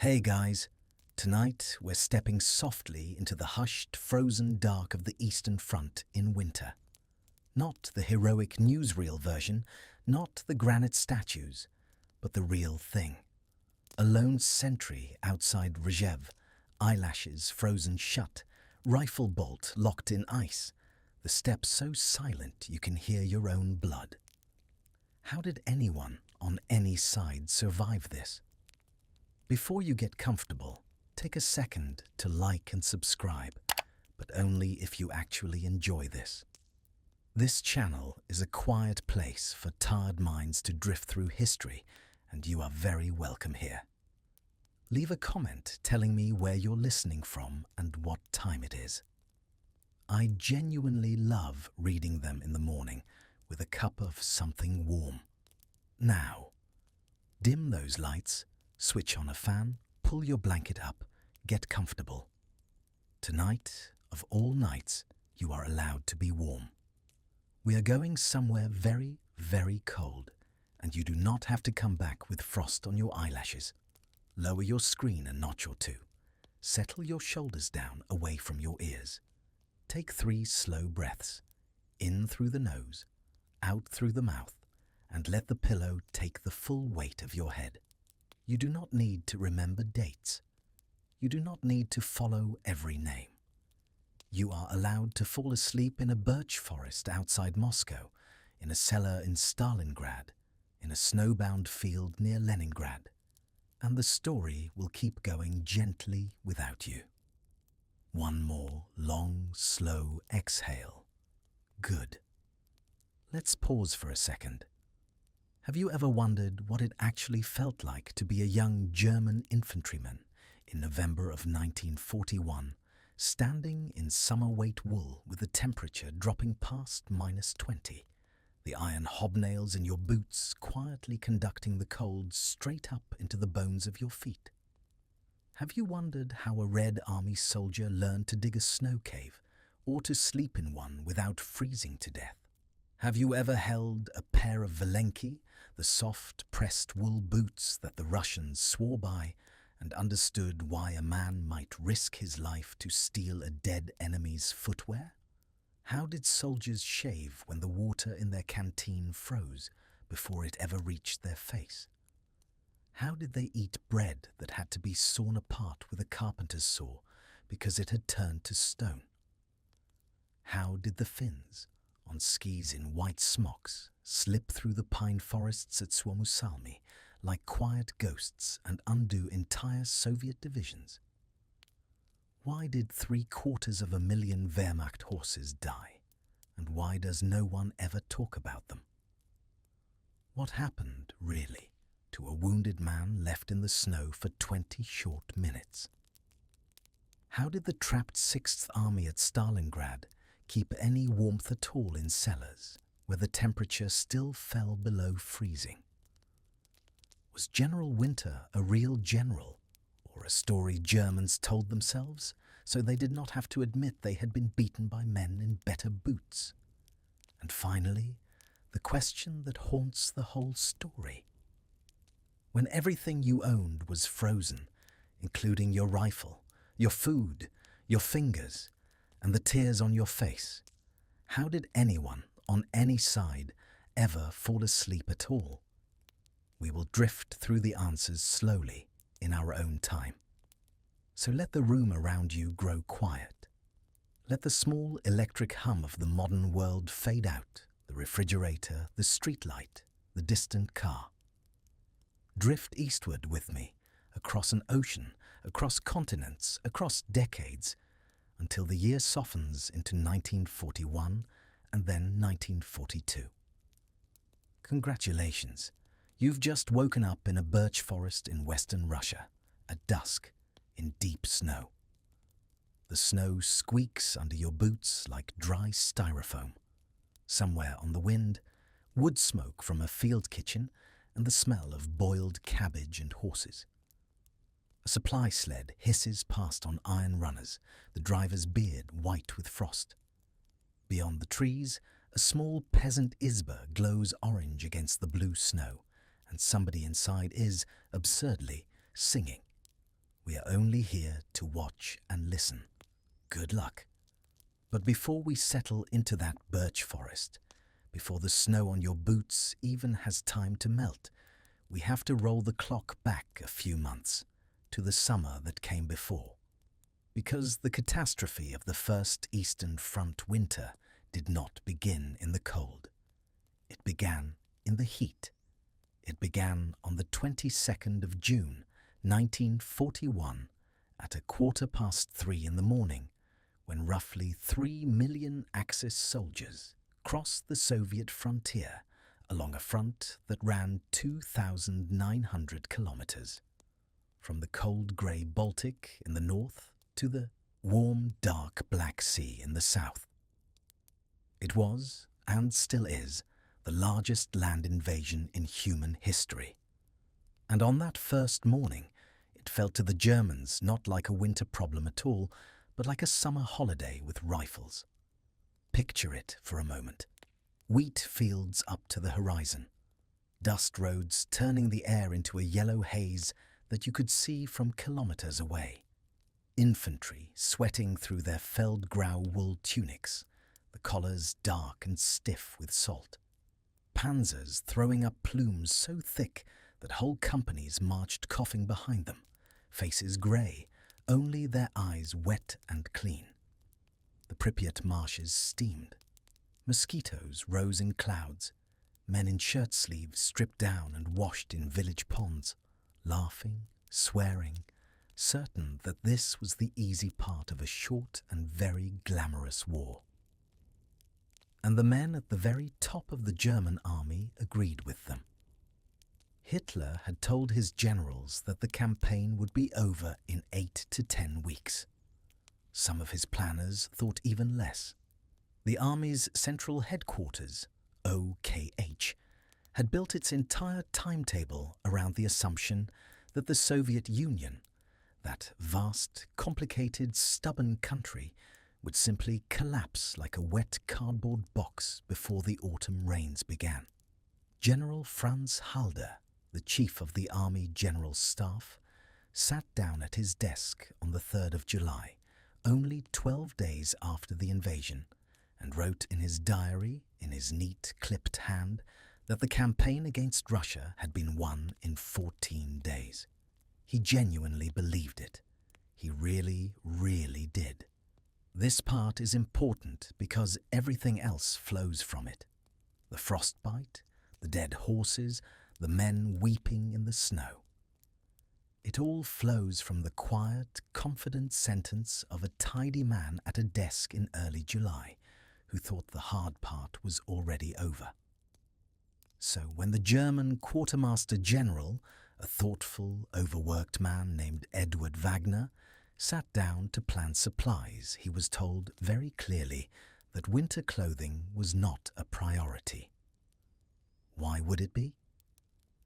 Hey guys, tonight we're stepping softly into the hushed, frozen dark of the Eastern Front in winter. Not the heroic newsreel version, not the granite statues, but the real thing. A lone sentry outside Rzhev, eyelashes frozen shut, rifle bolt locked in ice, the steppe so silent you can hear your own blood. How did anyone on any side survive this? Before you get comfortable, take a second to like and subscribe, but only if you actually enjoy this. This channel is a quiet place for tired minds to drift through history, and you are very welcome here. Leave a comment telling me where you're listening from and what time it is. I genuinely love reading them in the morning with a cup of something warm. Now, dim those lights, switch on a fan, pull your blanket up, get comfortable. Tonight, of all nights, you are allowed to be warm. We are going somewhere very, very cold, and you do not have to come back with frost on your eyelashes. Lower your screen a notch or two. Settle your shoulders down away from your ears. Take 3 slow breaths, in through the nose, out through the mouth, and let the pillow take the full weight of your head. You do not need to remember dates. You do not need to follow every name. You are allowed to fall asleep in a birch forest outside Moscow, in a cellar in Stalingrad, in a snowbound field near Leningrad, and the story will keep going gently without you. One more long, slow exhale. Good. Let's pause for a second. Have you ever wondered what it actually felt like to be a young German infantryman in November of 1941, standing in summer weight wool with the temperature dropping past -20, the iron hobnails in your boots quietly conducting the cold straight up into the bones of your feet? Have you wondered how a Red Army soldier learned to dig a snow cave or to sleep in one without freezing to death? Have you ever held a pair of Valenki, the soft, pressed wool boots that the Russians swore by, and understood why a man might risk his life to steal a dead enemy's footwear? How did soldiers shave when the water in their canteen froze before it ever reached their face? How did they eat bread that had to be sawn apart with a carpenter's saw because it had turned to stone? How did the Finns, on skis in white smocks, slip through the pine forests at Suomussalmi like quiet ghosts and undo entire Soviet divisions? Why did 750,000 Wehrmacht horses die, and why does no one ever talk about them? What happened, really, to a wounded man left in the snow for 20 short minutes? How did the trapped 6th Army at Stalingrad keep any warmth at all in cellars, where the temperature still fell below freezing? Was General Winter a real general, or a story Germans told themselves so they did not have to admit they had been beaten by men in better boots? And finally, the question that haunts the whole story. When everything you owned was frozen, including your rifle, your food, your fingers, and the tears on your face, how did anyone on any side ever fall asleep at all? We will drift through the answers slowly in our own time. So let the room around you grow quiet. Let the small electric hum of the modern world fade out, the refrigerator, the streetlight, the distant car. Drift eastward with me, across an ocean, across continents, across decades, until the year softens into 1941 and then 1942. Congratulations, you've just woken up in a birch forest in western Russia, at dusk, in deep snow. The snow squeaks under your boots like dry styrofoam. Somewhere on the wind, wood smoke from a field kitchen and the smell of boiled cabbage and horses. A supply sled hisses past on iron runners, the driver's beard white with frost. Beyond the trees, a small peasant izba glows orange against the blue snow, and somebody inside is, absurdly, singing. We are only here to watch and listen. Good luck. But before we settle into that birch forest, before the snow on your boots even has time to melt, we have to roll the clock back a few months to the summer that came before. Because the catastrophe of the first Eastern Front winter did not begin in the cold. It began in the heat. It began on the 22nd of June, 1941, at 3:15 in the morning, when roughly 3 million Axis soldiers crossed the Soviet frontier along a front that ran 2,900 kilometers, from the cold grey Baltic in the north to the warm, dark Black Sea in the south. It was, and still is, the largest land invasion in human history. And on that first morning, it felt to the Germans not like a winter problem at all, but like a summer holiday with rifles. Picture it for a moment. Wheat fields up to the horizon. Dust roads turning the air into a yellow haze that you could see from kilometers away. Infantry sweating through their Feldgrau wool tunics, the collars dark and stiff with salt. Panzers throwing up plumes so thick that whole companies marched coughing behind them, faces grey, only their eyes wet and clean. The Pripyat marshes steamed. Mosquitoes rose in clouds. Men in shirt sleeves stripped down and washed in village ponds, laughing, swearing, certain that this was the easy part of a short and very glamorous war. And the men at the very top of the German army agreed with them. Hitler had told his generals that the campaign would be over in 8 to 10 weeks. Some of his planners thought even less. The army's central headquarters, OKH, had built its entire timetable around the assumption that the Soviet Union, that vast, complicated, stubborn country, would simply collapse like a wet cardboard box before the autumn rains began. General Franz Halder, the chief of the Army General Staff, sat down at his desk on the 3rd of July, only 12 days after the invasion, and wrote in his diary, in his neat, clipped hand, that the campaign against Russia had been won in 14 days. He genuinely believed it. He really, really did. This part is important because everything else flows from it. The frostbite, the dead horses, the men weeping in the snow. It all flows from the quiet, confident sentence of a tidy man at a desk in early July, who thought the hard part was already over. So when the German Quartermaster General, a thoughtful, overworked man named Edward Wagner, sat down to plan supplies, he was told very clearly that winter clothing was not a priority. Why would it be?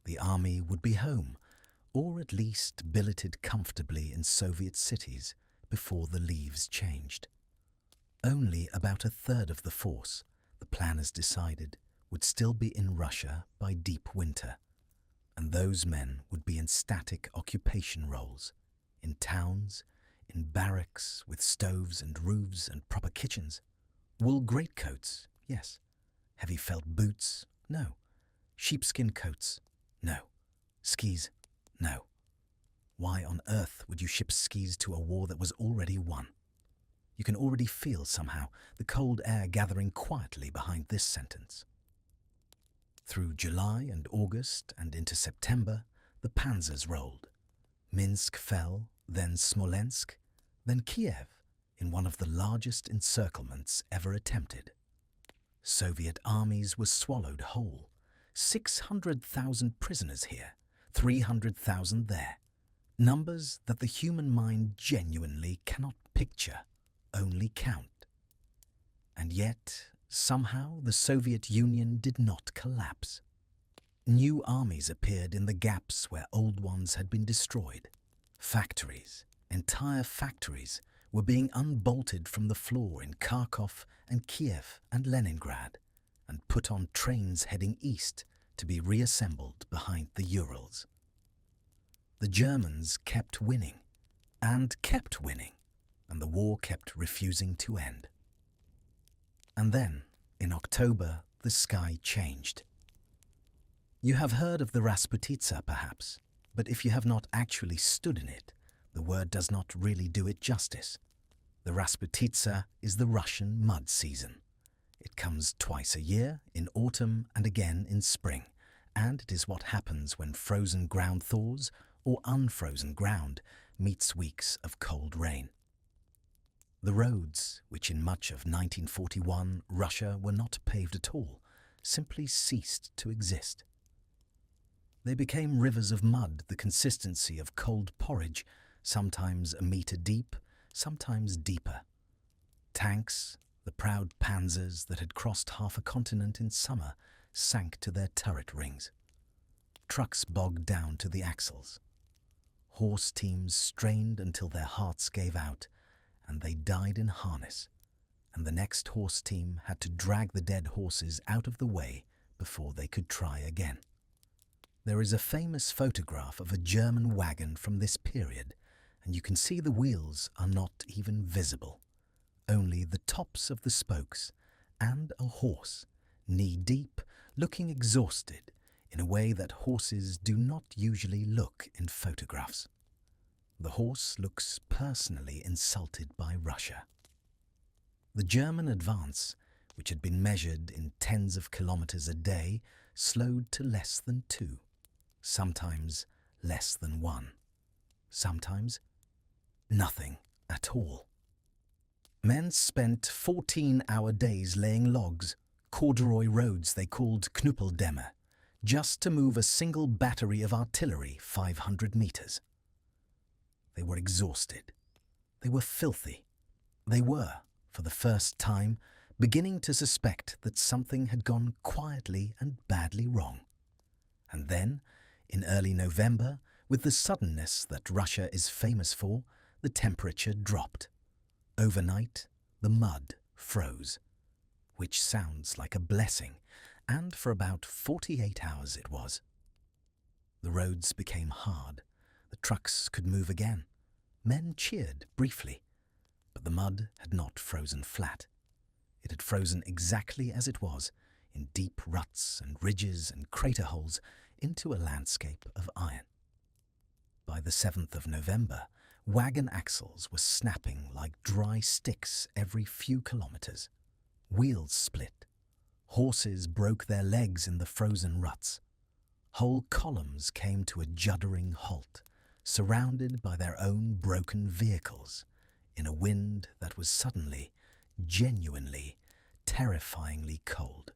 The army would be home, or at least billeted comfortably in Soviet cities before the leaves changed. Only about a third of the force, the planners decided, would still be in Russia by deep winter, and those men would be in static occupation roles, in towns, in barracks with stoves and roofs and proper kitchens. Wool greatcoats, yes. Heavy felt boots, no. Sheepskin coats, no. Skis, no. Why on earth would you ship skis to a war that was already won? You can already feel somehow the cold air gathering quietly behind this sentence. Through July and August and into September, the panzers rolled. Minsk fell, then Smolensk, then Kiev, in one of the largest encirclements ever attempted. Soviet armies were swallowed whole. 600,000 prisoners here, 300,000 there. Numbers that the human mind genuinely cannot picture, only count. And yet, somehow, the Soviet Union did not collapse. New armies appeared in the gaps where old ones had been destroyed. Factories, entire factories, were being unbolted from the floor in Kharkov and Kiev and Leningrad, and put on trains heading east to be reassembled behind the Urals. The Germans kept winning, and kept winning, and the war kept refusing to end. And then, in October, the sky changed. You have heard of the Rasputitsa, perhaps, but if you have not actually stood in it, the word does not really do it justice. The Rasputitsa is the Russian mud season. It comes twice a year, in autumn and again in spring, and it is what happens when frozen ground thaws or unfrozen ground meets weeks of cold rain. The roads, which in much of 1941 Russia were not paved at all, simply ceased to exist. They became rivers of mud the consistency of cold porridge, sometimes a metre deep, sometimes deeper. Tanks, the proud panzers that had crossed half a continent in summer, sank to their turret rings. Trucks bogged down to the axles. Horse teams strained until their hearts gave out, and they died in harness, and the next horse team had to drag the dead horses out of the way before they could try again. There is a famous photograph of a German wagon from this period, and you can see the wheels are not even visible, only the tops of the spokes, and a horse, knee-deep, looking exhausted in a way that horses do not usually look in photographs. The horse looks personally insulted by Russia. The German advance, which had been measured in tens of kilometers a day, slowed to less than 2, sometimes less than 1, sometimes nothing at all. Men spent 14-hour days laying logs, corduroy roads they called Knuppeldämme, just to move a single battery of artillery 500 meters. They were exhausted. They were filthy. They were, for the first time, beginning to suspect that something had gone quietly and badly wrong. And then, in early November, with the suddenness that Russia is famous for, the temperature dropped. Overnight, the mud froze, which sounds like a blessing, and for about 48 hours it was. The roads became hard. The trucks could move again. Men cheered briefly, but the mud had not frozen flat. It had frozen exactly as it was, in deep ruts and ridges and crater holes, into a landscape of iron. By the 7th of November, wagon axles were snapping like dry sticks every few kilometers. Wheels split. Horses broke their legs in the frozen ruts. Whole columns came to a juddering halt, surrounded by their own broken vehicles, in a wind that was suddenly, genuinely, terrifyingly cold.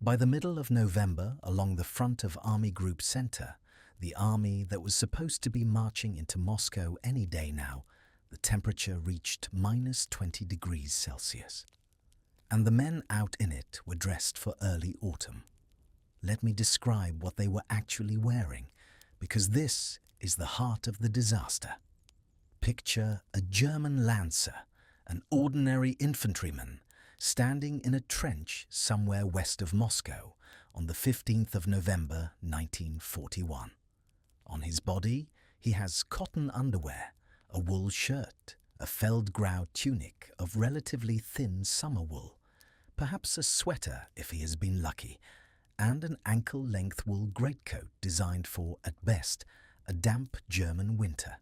By the middle of November, along the front of Army Group Center, the army that was supposed to be marching into Moscow any day now, the temperature reached minus 20 degrees Celsius. And the men out in it were dressed for early autumn. Let me describe what they were actually wearing, because this is the heart of the disaster. Picture a German lancer, an ordinary infantryman, standing in a trench somewhere west of Moscow on the 15th of November 1941. On his body, he has cotton underwear, a wool shirt, a Feldgrau tunic of relatively thin summer wool, perhaps a sweater if he has been lucky, and an ankle-length wool greatcoat designed for, at best, a damp German winter.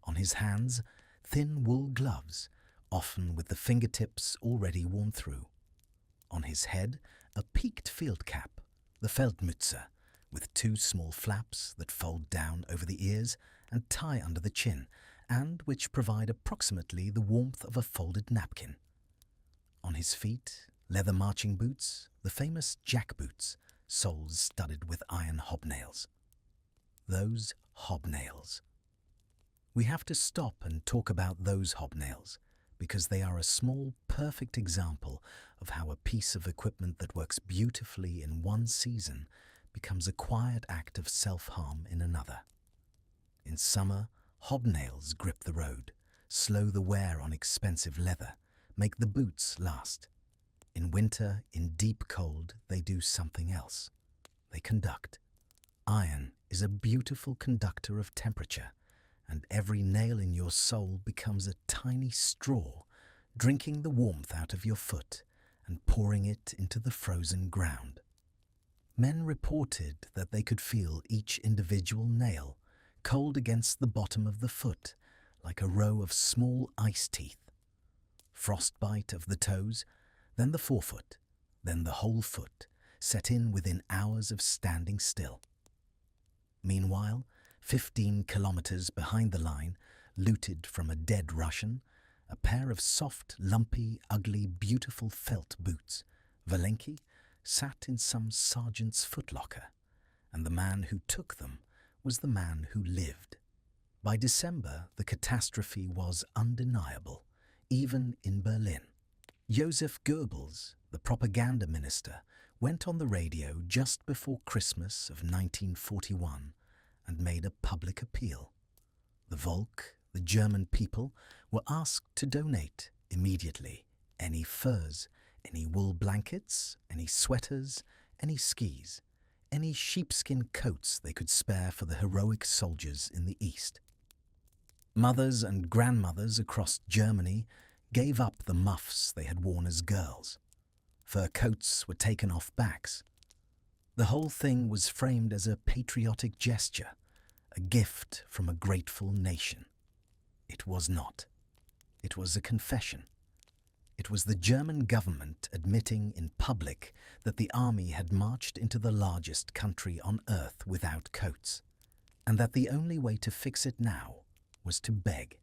On his hands, thin wool gloves, often with the fingertips already worn through. On his head, a peaked field cap, the Feldmütze, with 2 small flaps that fold down over the ears and tie under the chin, and which provide approximately the warmth of a folded napkin. On his feet, leather marching boots, the famous jack boots, soles studded with iron hobnails. Those hobnails. We have to stop and talk about those hobnails, because they are a small, perfect example of how a piece of equipment that works beautifully in one season becomes a quiet act of self-harm in another. In summer, hobnails grip the road, slow the wear on expensive leather, make the boots last. In winter, in deep cold, they do something else. They conduct. Iron is a beautiful conductor of temperature, and every nail in your soul becomes a tiny straw, drinking the warmth out of your foot and pouring it into the frozen ground. Men reported that they could feel each individual nail cold against the bottom of the foot, like a row of small ice teeth. Frostbite of the toes, then the forefoot, then the whole foot, set in within hours of standing still. Meanwhile, 15 kilometers behind the line, looted from a dead Russian, a pair of soft, lumpy, ugly, beautiful felt boots, Valenki, sat in some sergeant's footlocker, and the man who took them was the man who lived. By December, the catastrophe was undeniable, even in Berlin. Joseph Goebbels, the propaganda minister, went on the radio just before Christmas of 1941 and made a public appeal. The Volk, the German people, were asked to donate immediately any furs, any wool blankets, any sweaters, any skis, any sheepskin coats they could spare for the heroic soldiers in the East. Mothers and grandmothers across Germany gave up the muffs they had worn as girls. Fur coats were taken off backs. The whole thing was framed as a patriotic gesture, a gift from a grateful nation. It was not. It was a confession. It was the German government admitting in public that the army had marched into the largest country on earth without coats, and that the only way to fix it now was to beg.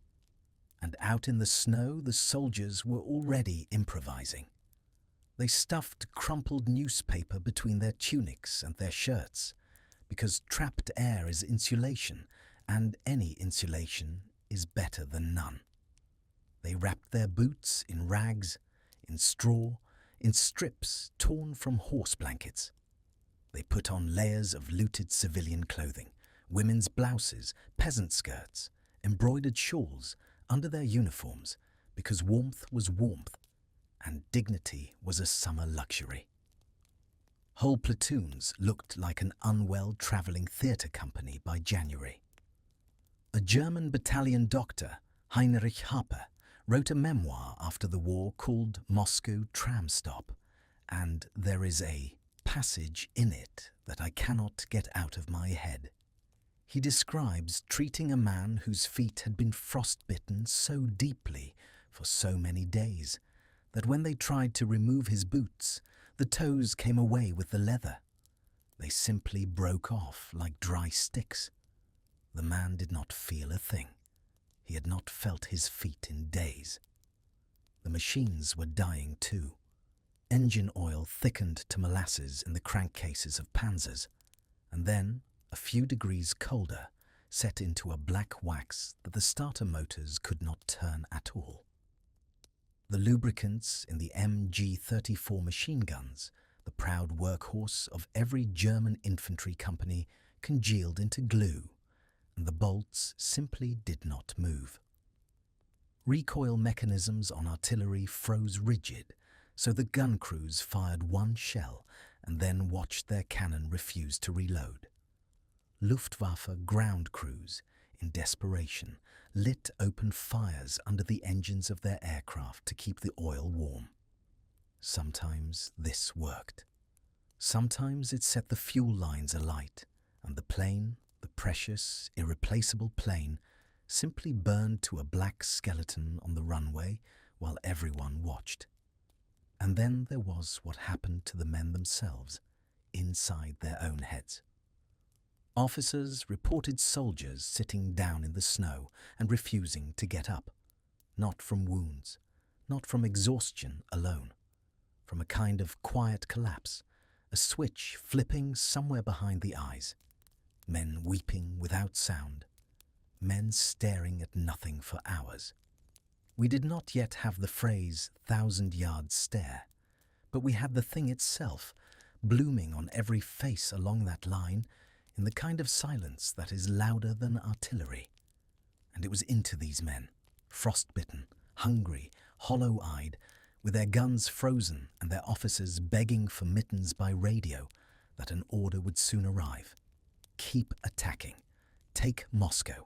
And out in the snow, the soldiers were already improvising. They stuffed crumpled newspaper between their tunics and their shirts, because trapped air is insulation, and any insulation is better than none. They wrapped their boots in rags, in straw, in strips torn from horse blankets. They put on layers of looted civilian clothing, women's blouses, peasant skirts, embroidered shawls under their uniforms, because warmth was warmth, and dignity was a summer luxury. Whole platoons looked like an unwell travelling theatre company by January. A German battalion doctor, Heinrich Harper, wrote a memoir after the war called Moscow Tram Stop, and there is a passage in it that I cannot get out of my head. He describes treating a man whose feet had been frostbitten so deeply for so many days that when they tried to remove his boots, the toes came away with the leather. They simply broke off like dry sticks. The man did not feel a thing. He had not felt his feet in days. The machines were dying too. Engine oil thickened to molasses in the crankcases of Panzers, and then, a few degrees colder, set into a black wax that the starter motors could not turn at all. The lubricants in the MG-34 machine guns, the proud workhorse of every German infantry company, congealed into glue, and the bolts simply did not move. Recoil mechanisms on artillery froze rigid, so the gun crews fired one shell and then watched their cannon refuse to reload. Luftwaffe ground crews, in desperation, lit open fires under the engines of their aircraft to keep the oil warm. Sometimes this worked. Sometimes it set the fuel lines alight, and the plane, the precious, irreplaceable plane, simply burned to a black skeleton on the runway while everyone watched. And then there was what happened to the men themselves, inside their own heads. Officers reported soldiers sitting down in the snow and refusing to get up, not from wounds, not from exhaustion alone, from a kind of quiet collapse, a switch flipping somewhere behind the eyes, men weeping without sound, men staring at nothing for hours. We did not yet have the phrase 1,000-yard stare, but we had the thing itself, blooming on every face along that line, in the kind of silence that is louder than artillery. And it was into these men, frostbitten, hungry, hollow-eyed, with their guns frozen and their officers begging for mittens by radio, that an order would soon arrive. Keep attacking. Take Moscow.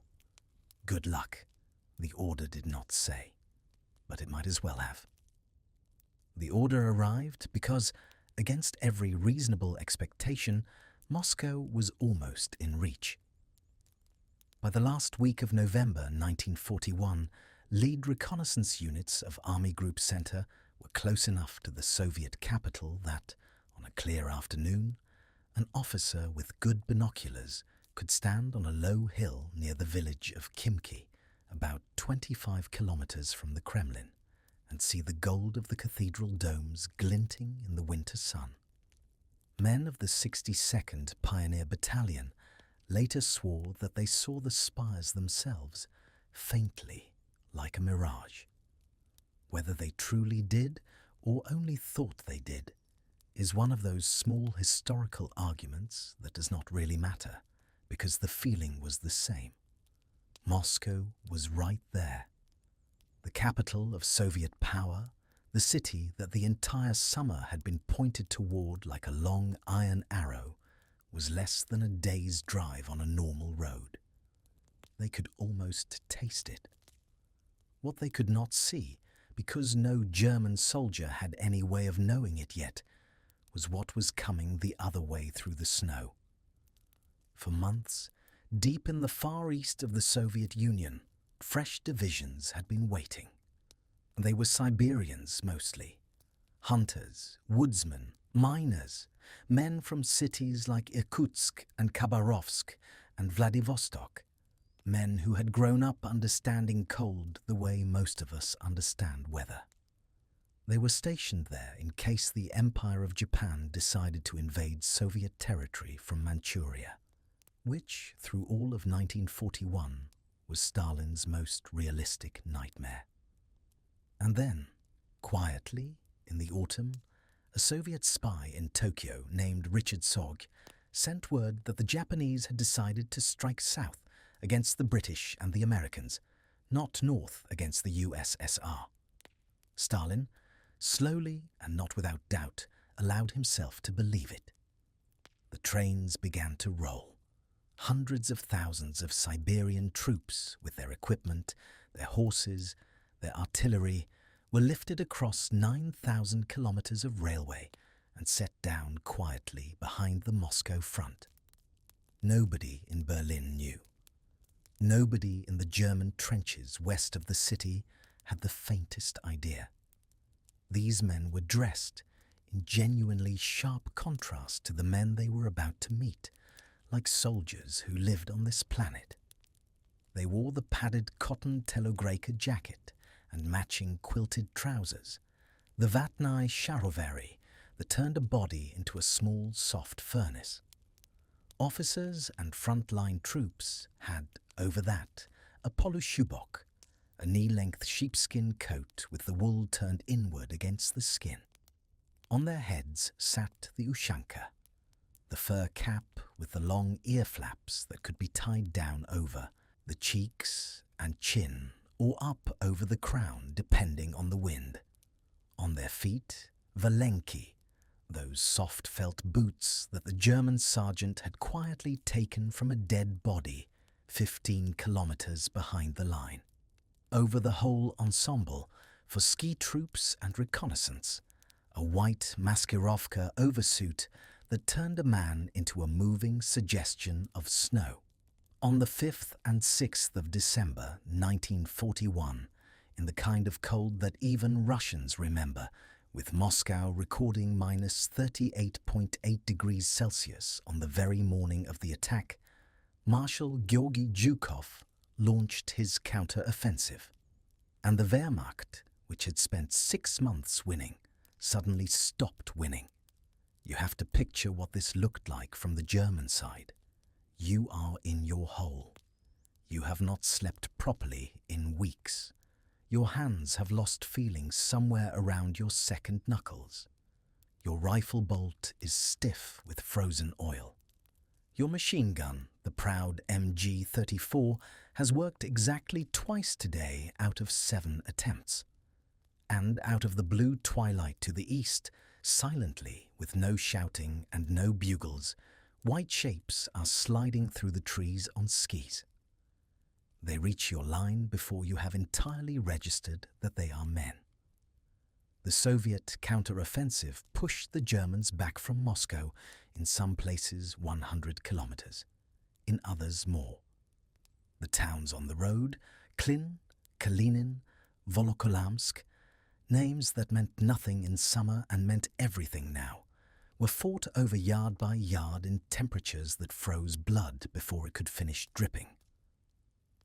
Good luck, the order did not say, but it might as well have. The order arrived because, against every reasonable expectation, Moscow was almost in reach. By the last week of November 1941, lead reconnaissance units of Army Group Center were close enough to the Soviet capital that, on a clear afternoon, an officer with good binoculars could stand on a low hill near the village of Khimki, about 25 kilometers from the Kremlin, and see the gold of the cathedral domes glinting in the winter sun. Men of the 62nd Pioneer Battalion later swore that they saw the spires themselves, faintly, like a mirage. Whether they truly did, or only thought they did, is one of those small historical arguments that does not really matter, because the feeling was the same. Moscow was right there. The capital of Soviet power, the city that the entire summer had been pointed toward like a long iron arrow, was less than a day's drive on a normal road. They could almost taste it. What they could not see, because no German soldier had any way of knowing it yet, was what was coming the other way through the snow. For months, deep in the far east of the Soviet Union, fresh divisions had been waiting. They were Siberians mostly, hunters, woodsmen, miners, men from cities like Irkutsk and Khabarovsk and Vladivostok, men who had grown up understanding cold the way most of us understand weather. They were stationed there in case the Empire of Japan decided to invade Soviet territory from Manchuria, which, through all of 1941, was Stalin's most realistic nightmare. And then, quietly, in the autumn, a Soviet spy in Tokyo named Richard Sogg sent word that the Japanese had decided to strike south against the British and the Americans, not north against the USSR. Stalin, slowly and not without doubt, allowed himself to believe it. The trains began to roll. Hundreds of thousands of Siberian troops, with their equipment, their horses, their artillery, were lifted across 9,000 kilometers of railway and set down quietly behind the Moscow front. Nobody in Berlin knew. Nobody in the German trenches west of the city had the faintest idea. These men were dressed in genuinely sharp contrast to the men they were about to meet, like soldiers who lived on this planet. They wore the padded cotton telogreka jacket and matching quilted trousers, the vatnai sharovari that turned a body into a small, soft furnace. Officers and front-line troops had, over that, a polushubok, a knee-length sheepskin coat with the wool turned inward against the skin. On their heads sat the ushanka, the fur cap with the long ear flaps that could be tied down over the cheeks and chin or up over the crown depending on the wind. On their feet, valenki, those soft felt boots that the German sergeant had quietly taken from a dead body 15 kilometers behind the line. Over the whole ensemble, for ski troops and reconnaissance, a white maskirovka oversuit that turned a man into a moving suggestion of snow. On the 5th and 6th of December 1941, in the kind of cold that even Russians remember, with Moscow recording minus 38.8 degrees Celsius on the very morning of the attack, Marshal Georgy Zhukov launched his counter-offensive. And the Wehrmacht, which had spent 6 months winning, suddenly stopped winning. You have to picture what this looked like from the German side. You are in your hole. You have not slept properly in weeks. Your hands have lost feeling somewhere around your second knuckles. Your rifle bolt is stiff with frozen oil. Your machine gun, the proud MG-34, has worked exactly twice today out of 7 attempts. And out of the blue twilight to the east, silently, with no shouting and no bugles, white shapes are sliding through the trees on skis. They reach your line before you have entirely registered that they are men. The Soviet counter-offensive pushed the Germans back from Moscow, in some places 100 kilometers, in others more. The towns on the road, Klin, Kalinin, Volokolamsk, names that meant nothing in summer and meant everything now, were fought over yard by yard in temperatures that froze blood before it could finish dripping.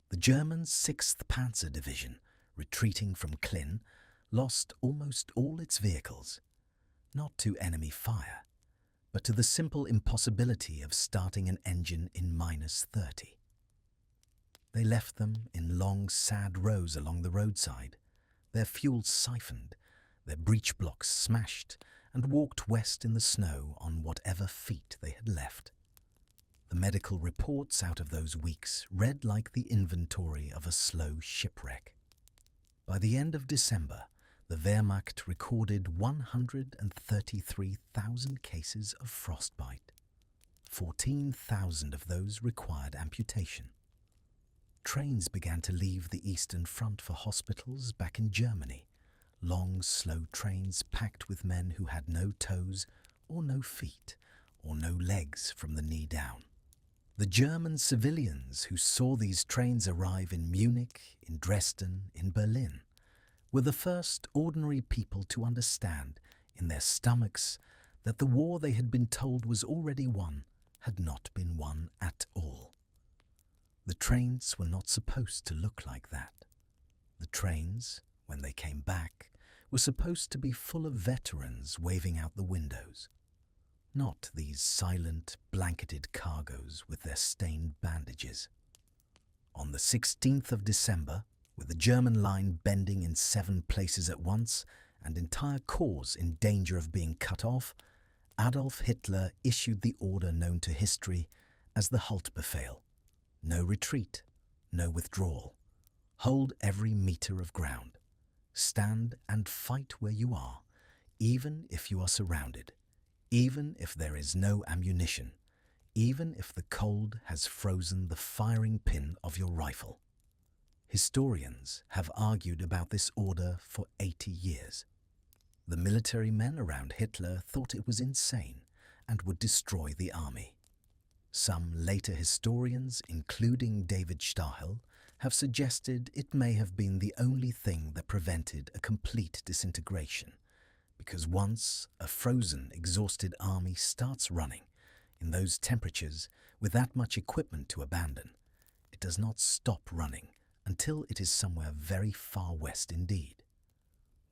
The German 6th Panzer Division, retreating from Klin, lost almost all its vehicles, not to enemy fire, but to the simple impossibility of starting an engine in -30. They left them in long, sad rows along the roadside, their fuel siphoned, their breech blocks smashed, and walked west in the snow on whatever feet they had left. The medical reports out of those weeks read like the inventory of a slow shipwreck. By the end of December, the Wehrmacht recorded 133,000 cases of frostbite. 14,000 of those required amputation. Trains began to leave the Eastern Front for hospitals back in Germany, long, slow trains packed with men who had no toes or no feet or no legs from the knee down. The German civilians who saw these trains arrive in Munich, in Dresden, in Berlin, were the first ordinary people to understand in their stomachs that the war they had been told was already won had not been won at all. The trains were not supposed to look like that. The trains, when they came back, were supposed to be full of veterans waving out the windows, not these silent, blanketed cargoes with their stained bandages. On the 16th of December, with the German line bending in 7 places at once and entire corps in danger of being cut off, Adolf Hitler issued the order known to history as the Haltbefehl. No retreat, no withdrawal. Hold every meter of ground. Stand and fight where you are, even if you are surrounded, even if there is no ammunition, even if the cold has frozen the firing pin of your rifle. Historians have argued about this order for 80 years. The military men around Hitler thought it was insane and would destroy the army. Some later historians, including David Stahel, have suggested it may have been the only thing that prevented a complete disintegration, because once a frozen, exhausted army starts running, in those temperatures, with that much equipment to abandon, it does not stop running until it is somewhere very far west indeed.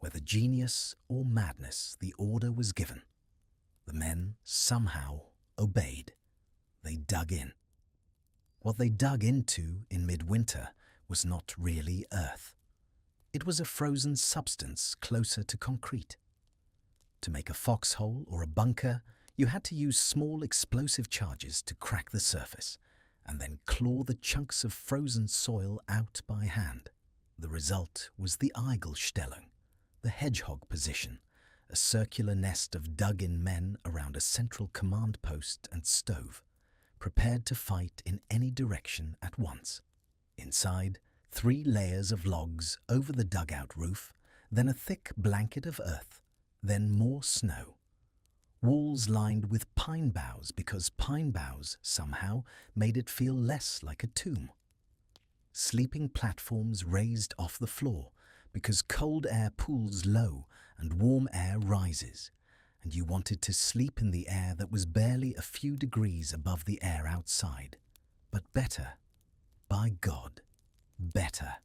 Whether genius or madness, the order was given. The men somehow obeyed. They dug in. What they dug into in midwinter was not really earth. It was a frozen substance closer to concrete. To make a foxhole or a bunker, you had to use small explosive charges to crack the surface, and then claw the chunks of frozen soil out by hand. The result was the Eigelstellung, the hedgehog position, a circular nest of dug-in men around a central command post and stove, prepared to fight in any direction at once. Inside, 3 layers of logs over the dugout roof, then a thick blanket of earth, then more snow. Walls lined with pine boughs because pine boughs somehow made it feel less like a tomb. Sleeping platforms raised off the floor because cold air pools low and warm air rises, and you wanted to sleep in the air that was barely a few degrees above the air outside. But better, by God, better.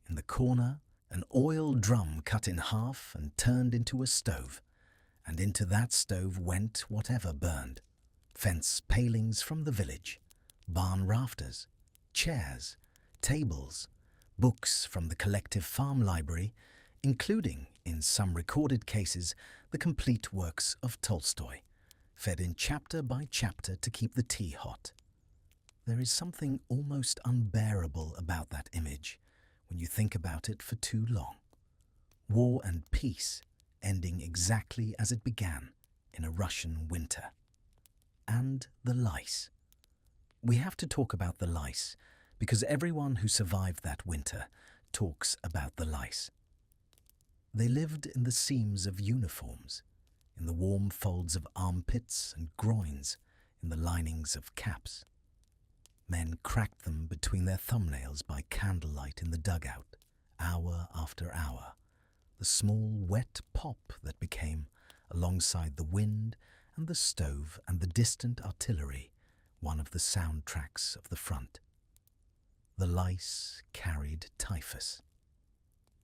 In the corner, an oil drum cut in half and turned into a stove, and into that stove went whatever burned. Fence palings from the village, barn rafters, chairs, tables, books from the collective farm library, including, in some recorded cases, the complete works of Tolstoy, fed in chapter by chapter to keep the tea hot. There is something almost unbearable about that image when you think about it for too long. War and peace ending exactly as it began in a Russian winter. And the lice. We have to talk about the lice, because everyone who survived that winter talks about the lice. They lived in the seams of uniforms, in the warm folds of armpits and groins, in the linings of caps. Men cracked them between their thumbnails by candlelight in the dugout, hour after hour, the small wet pop that became, alongside the wind and the stove and the distant artillery, one of the soundtracks of the front. The lice carried typhus.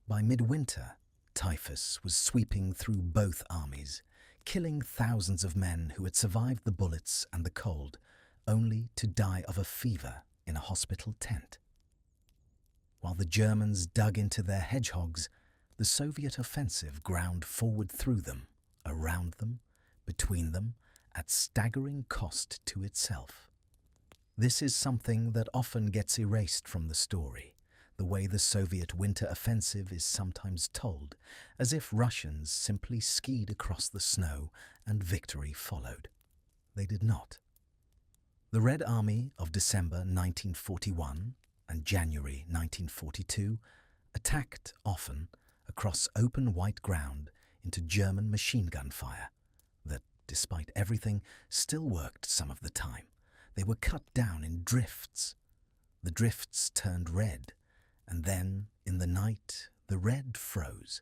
By midwinter, typhus was sweeping through both armies, killing thousands of men who had survived the bullets and the cold, only to die of a fever in a hospital tent. While the Germans dug into their hedgehogs, the Soviet offensive ground forward through them, around them, between them, at staggering cost to itself. This is something that often gets erased from the story, the way the Soviet winter offensive is sometimes told, as if Russians simply skied across the snow and victory followed. They did not. The Red Army of December 1941 and January 1942 attacked often across open white ground into German machine gun fire that, despite everything, still worked some of the time. They were cut down in drifts. The drifts turned red, and then, in the night, the red froze,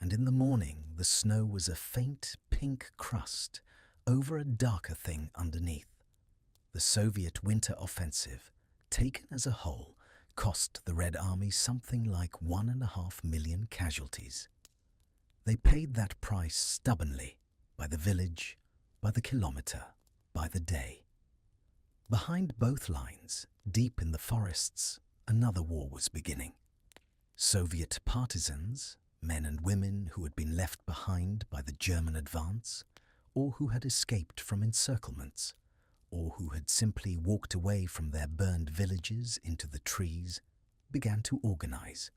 and in the morning the snow was a faint pink crust over a darker thing underneath. The Soviet winter offensive, taken as a whole, cost the Red Army something like 1.5 million casualties. They paid that price stubbornly, by the village, by the kilometre, by the day. Behind both lines, deep in the forests, another war was beginning. Soviet partisans, men and women who had been left behind by the German advance, or who had escaped from encirclements, or who had simply walked away from their burned villages into the trees, began to organize.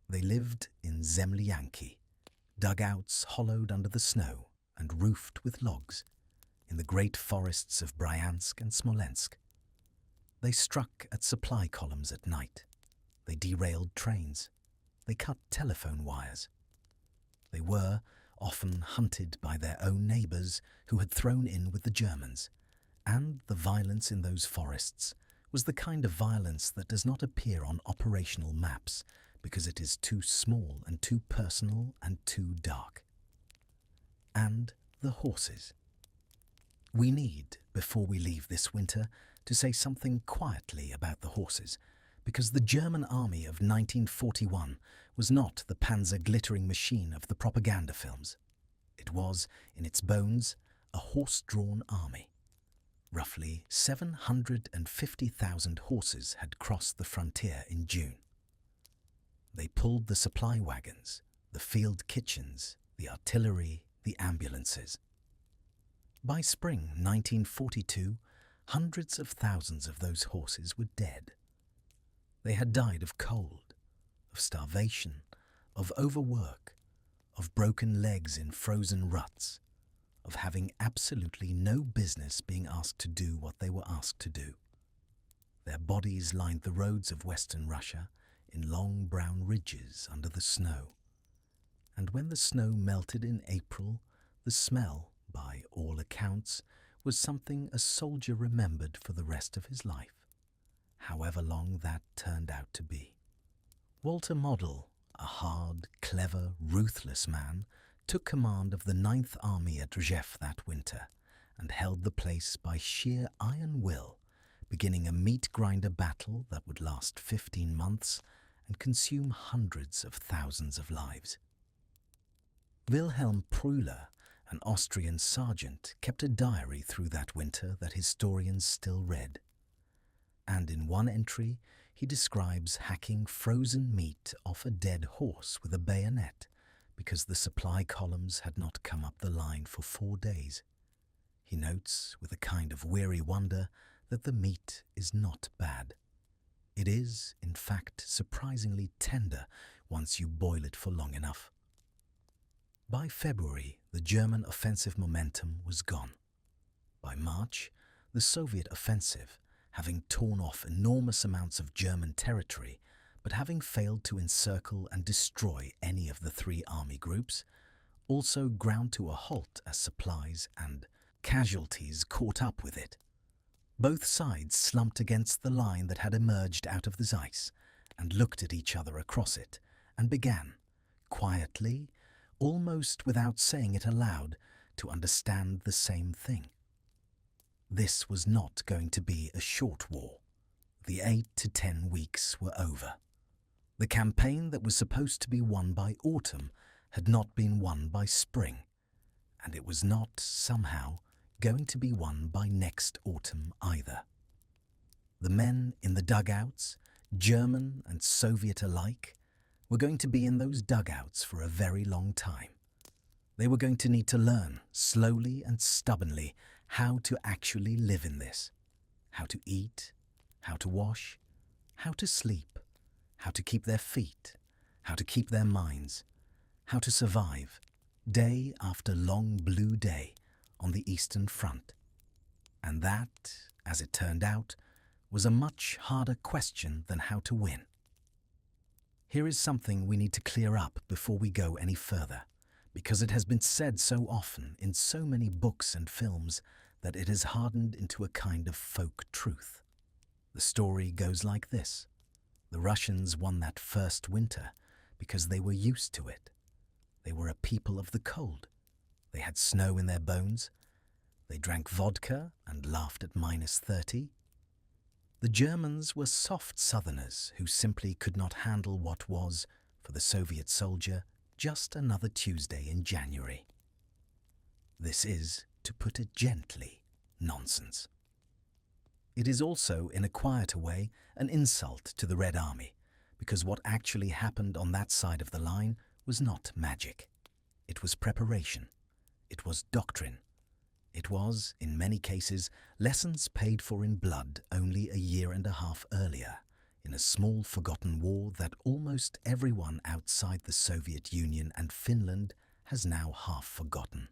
They lived in zemlyanki, dugouts hollowed under the snow and roofed with logs, in the great forests of Bryansk and Smolensk. They struck at supply columns at night. They derailed trains. They cut telephone wires. They were often hunted by their own neighbors who had thrown in with the Germans, and the violence in those forests was the kind of violence that does not appear on operational maps because it is too small and too personal and too dark. And the horses. We need, before we leave this winter, to say something quietly about the horses, because the German army of 1941 was not the panzer glittering machine of the propaganda films. It was, in its bones, a horse-drawn army. Roughly 750,000 horses had crossed the frontier in June. They pulled the supply wagons, the field kitchens, the artillery, the ambulances. By spring 1942, hundreds of thousands of those horses were dead. They had died of cold, of starvation, of overwork, of broken legs in frozen ruts, of having absolutely no business being asked to do what they were asked to do. Their bodies lined the roads of western Russia in long brown ridges under the snow. And when the snow melted in April, the smell, by all accounts, was something a soldier remembered for the rest of his life, however long that turned out to be. Walter Model, a hard, clever, ruthless man, took command of the 9th Army at Rzhev that winter and held the place by sheer iron will, beginning a meat-grinder battle that would last 15 months and consume hundreds of thousands of lives. Wilhelm Prühler, an Austrian sergeant, kept a diary through that winter that historians still read. And in one entry, he describes hacking frozen meat off a dead horse with a bayonet because the supply columns had not come up the line for 4 days. He notes, with a kind of weary wonder, that the meat is not bad. It is, in fact, surprisingly tender once you boil it for long enough. By February, the German offensive momentum was gone. By March, the Soviet offensive having torn off enormous amounts of German territory, but having failed to encircle and destroy any of the three army groups, also ground to a halt as supplies and casualties caught up with it. Both sides slumped against the line that had emerged out of the Zeiss and looked at each other across it and began, quietly, almost without saying it aloud, to understand the same thing. This was not going to be a short war. The 8 to 10 weeks were over. The campaign that was supposed to be won by autumn had not been won by spring, and it was not, somehow, going to be won by next autumn either. The men in the dugouts, German and Soviet alike, were going to be in those dugouts for a very long time. They were going to need to learn, slowly and stubbornly, how to actually live in this, how to eat, how to wash, how to sleep, how to keep their feet, how to keep their minds, how to survive, day after long blue day on the Eastern Front. And that, as it turned out, was a much harder question than how to win. Here is something we need to clear up before we go any further, because it has been said so often in so many books and films that it has hardened into a kind of folk truth. The story goes like this. The Russians won that first winter because they were used to it. They were a people of the cold. They had snow in their bones. They drank vodka and laughed at -30. The Germans were soft southerners who simply could not handle what was, for the Soviet soldier, just another Tuesday in January. This is, to put it gently, nonsense. It is also, in a quieter way, an insult to the Red Army, because what actually happened on that side of the line was not magic. It was preparation. It was doctrine. It was, in many cases, lessons paid for in blood only a year and a half earlier, in a small forgotten war that almost everyone outside the Soviet Union and Finland has now half forgotten.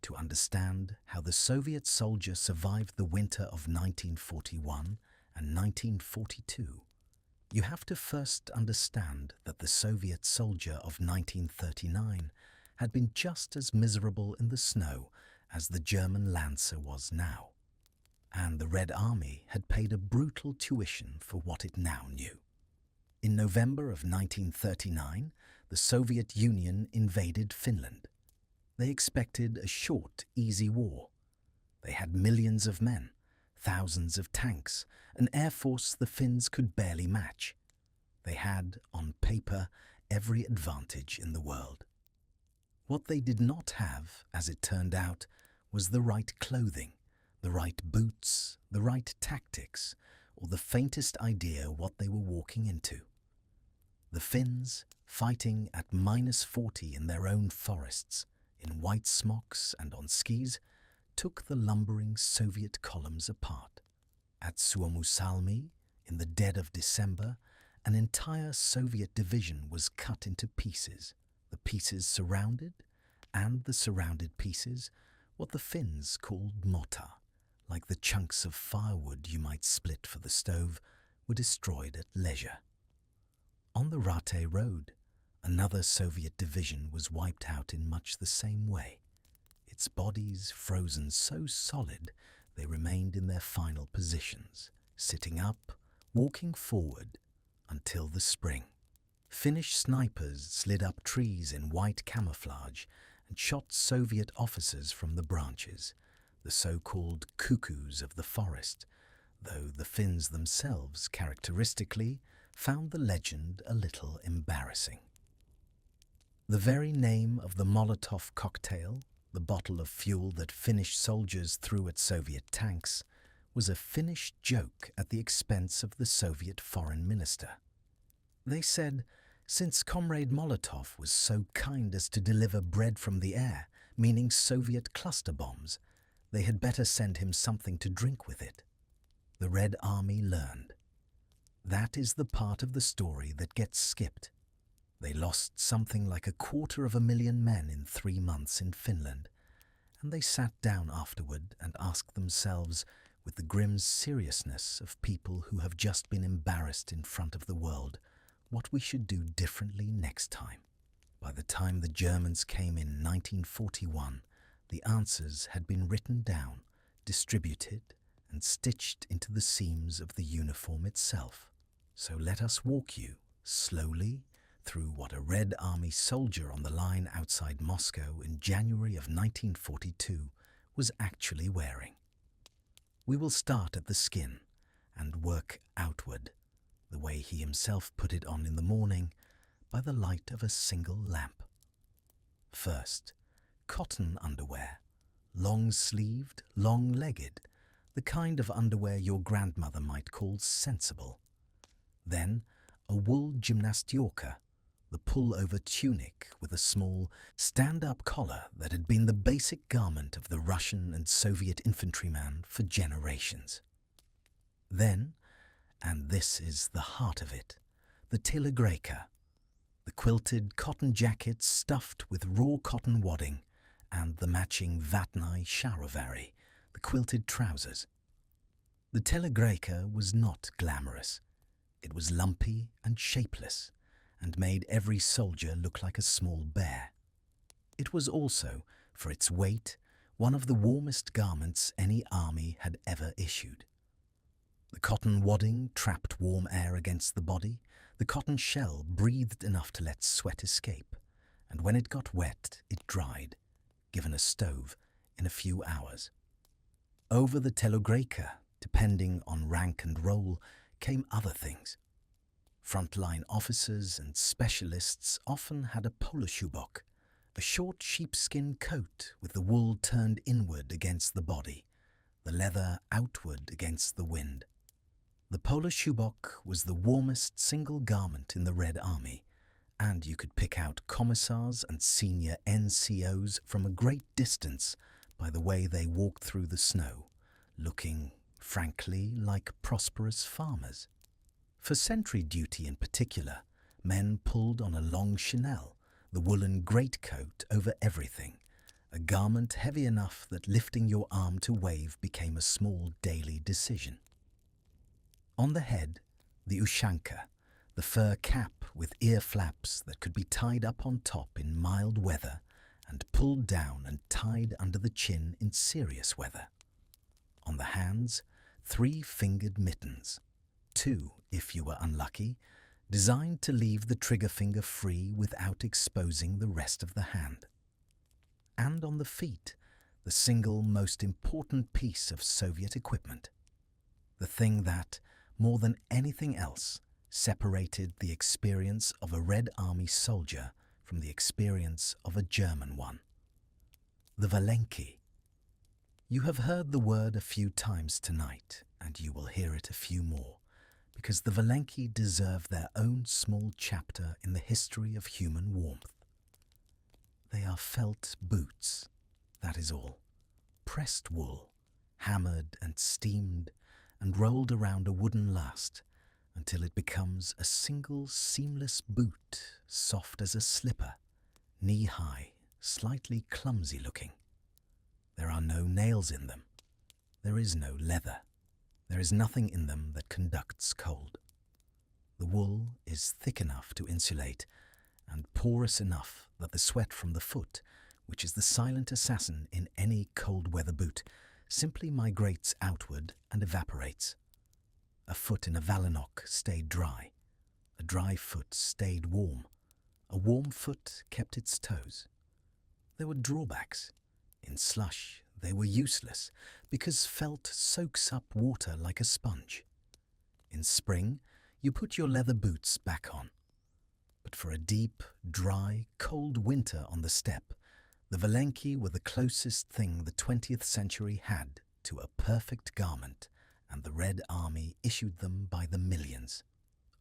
To understand how the Soviet soldier survived the winter of 1941 and 1942, you have to first understand that the Soviet soldier of 1939 had been just as miserable in the snow as the German Lancer was now, and the Red Army had paid a brutal tuition for what it now knew. In November of 1939, the Soviet Union invaded Finland. They expected a short, easy war. They had millions of men, thousands of tanks, an air force the Finns could barely match. They had, on paper, every advantage in the world. What they did not have, as it turned out, was the right clothing, the right boots, the right tactics, or the faintest idea what they were walking into. The Finns, fighting at -40 in their own forests, in white smocks and on skis, took the lumbering Soviet columns apart. At Suomussalmi, in the dead of December, an entire Soviet division was cut into pieces, the pieces surrounded, and the surrounded pieces, what the Finns called mota, like the chunks of firewood you might split for the stove, were destroyed at leisure. On the Rate Road, another Soviet division was wiped out in much the same way, its bodies frozen so solid they remained in their final positions, sitting up, walking forward, until the spring. Finnish snipers slid up trees in white camouflage and shot Soviet officers from the branches, the so-called cuckoos of the forest, though the Finns themselves, characteristically, found the legend a little embarrassing. The very name of the Molotov cocktail, the bottle of fuel that Finnish soldiers threw at Soviet tanks, was a Finnish joke at the expense of the Soviet foreign minister. They said, since Comrade Molotov was so kind as to deliver bread from the air, meaning Soviet cluster bombs, they had better send him something to drink with it. The Red Army learned. That is the part of the story that gets skipped. They lost something like 250,000 men in 3 months in Finland, and they sat down afterward and asked themselves with the grim seriousness of people who have just been embarrassed in front of the world, what we should do differently next time. By the time the Germans came in 1941, the answers had been written down, distributed, and stitched into the seams of the uniform itself. So let us walk you, slowly, through what a Red Army soldier on the line outside Moscow in January of 1942 was actually wearing. We will start at the skin and work outward, the way he himself put it on in the morning, by the light of a single lamp. First, cotton underwear, long-sleeved, long-legged, the kind of underwear your grandmother might call sensible. Then, a wool gymnastiorka, the pull-over tunic with a small stand-up collar that had been the basic garment of the Russian and Soviet infantryman for generations. Then, and this is the heart of it, the telegreka, the quilted cotton jacket stuffed with raw cotton wadding, and the matching vatnai sharovari, the quilted trousers. The telegreka was not glamorous. It was lumpy and shapeless, and made every soldier look like a small bear. It was also, for its weight, one of the warmest garments any army had ever issued. The cotton wadding trapped warm air against the body, the cotton shell breathed enough to let sweat escape, and when it got wet, it dried, given a stove, in a few hours. Over the telegreka, depending on rank and role, came other things. Frontline officers and specialists often had a poloshubok, a short sheepskin coat with the wool turned inward against the body, the leather outward against the wind. The poloshubok was the warmest single garment in the Red Army, and you could pick out commissars and senior NCOs from a great distance by the way they walked through the snow, looking, frankly, like prosperous farmers. For sentry duty in particular, men pulled on a long chenille, the woolen greatcoat over everything, a garment heavy enough that lifting your arm to wave became a small daily decision. On the head, the ushanka, the fur cap with ear flaps that could be tied up on top in mild weather and pulled down and tied under the chin in serious weather. On the hands, 3-fingered mittens, 2, if you were unlucky, designed to leave the trigger finger free without exposing the rest of the hand. And on the feet, the single most important piece of Soviet equipment, the thing that, more than anything else, separated the experience of a Red Army soldier from the experience of a German one. The Valenki. You have heard the word a few times tonight, and you will hear it a few more, because the Valenki deserve their own small chapter in the history of human warmth. They are felt boots, that is all. Pressed wool, hammered and steamed, and rolled around a wooden last until it becomes a single seamless boot, soft as a slipper, knee-high, slightly clumsy-looking. There are no nails in them. There is no leather. There is nothing in them that conducts cold. The wool is thick enough to insulate and porous enough that the sweat from the foot, which is the silent assassin in any cold-weather boot, simply migrates outward and evaporates. A foot in a Valenok stayed dry. A dry foot stayed warm. A warm foot kept its toes. There were drawbacks. In slush, they were useless because felt soaks up water like a sponge. In spring, you put your leather boots back on. But for a deep, dry, cold winter on the steppe, the Valenki were the closest thing the 20th century had to a perfect garment, and the Red Army issued them by the millions.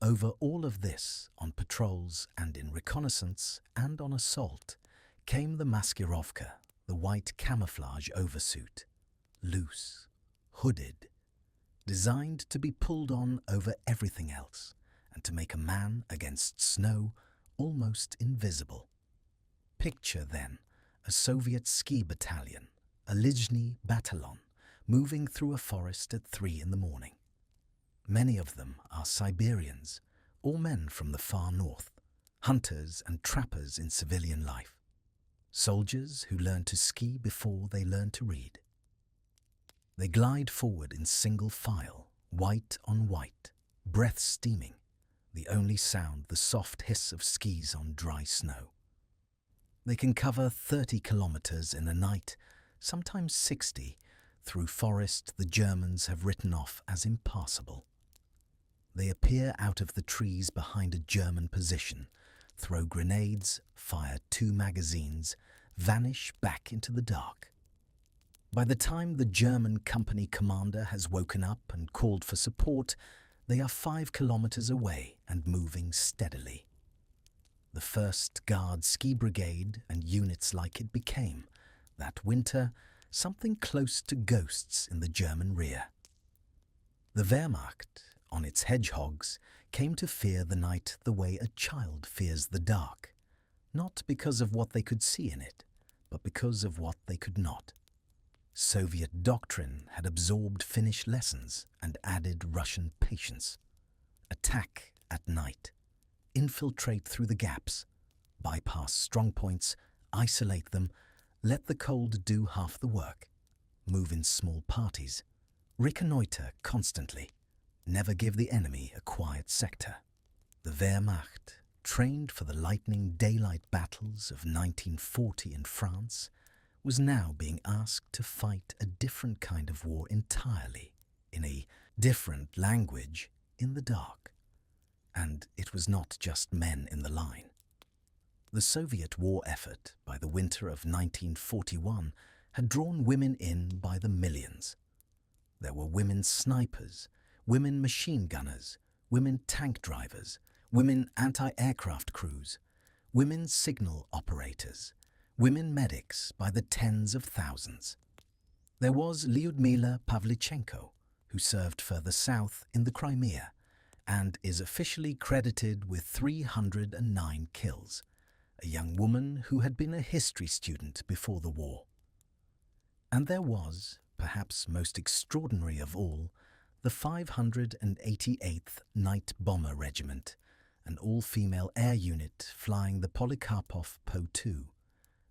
Over all of this, on patrols and in reconnaissance and on assault, came the maskirovka, the white camouflage oversuit, loose, hooded, designed to be pulled on over everything else and to make a man against snow almost invisible. Picture, then, a Soviet ski battalion, a Lizhny batalon, moving through a forest at 3 in the morning. Many of them are Siberians, or men from the far north, hunters and trappers in civilian life, soldiers who learn to ski before they learn to read. They glide forward in single file, white on white, breath steaming, the only sound the soft hiss of skis on dry snow. They can cover 30 kilometers in a night, sometimes 60, through forest the Germans have written off as impassable. They appear out of the trees behind a German position, throw grenades, fire 2 magazines, vanish back into the dark. By the time the German company commander has woken up and called for support, they are 5 kilometers away and moving steadily. The 1st Guard Ski Brigade and units like it became, that winter, something close to ghosts in the German rear. The Wehrmacht, on its hedgehogs, came to fear the night the way a child fears the dark, not because of what they could see in it, but because of what they could not. Soviet doctrine had absorbed Finnish lessons and added Russian patience. Attack at night, infiltrate through the gaps, bypass strong points, isolate them, let the cold do half the work, move in small parties, reconnoiter constantly, never give the enemy a quiet sector. The Wehrmacht, trained for the lightning daylight battles of 1940 in France, was now being asked to fight a different kind of war entirely, in a different language, in the dark. And it was not just men in the line. The Soviet war effort by the winter of 1941 had drawn women in by the millions. There were women snipers, women machine gunners, women tank drivers, women anti-aircraft crews, women signal operators, women medics by the tens of thousands. There was Lyudmila Pavlichenko, who served further south in the Crimea and is officially credited with 309 kills, a young woman who had been a history student before the war. And there was, perhaps most extraordinary of all, the 588th Night Bomber Regiment, an all-female air unit flying the Polikarpov Po-2,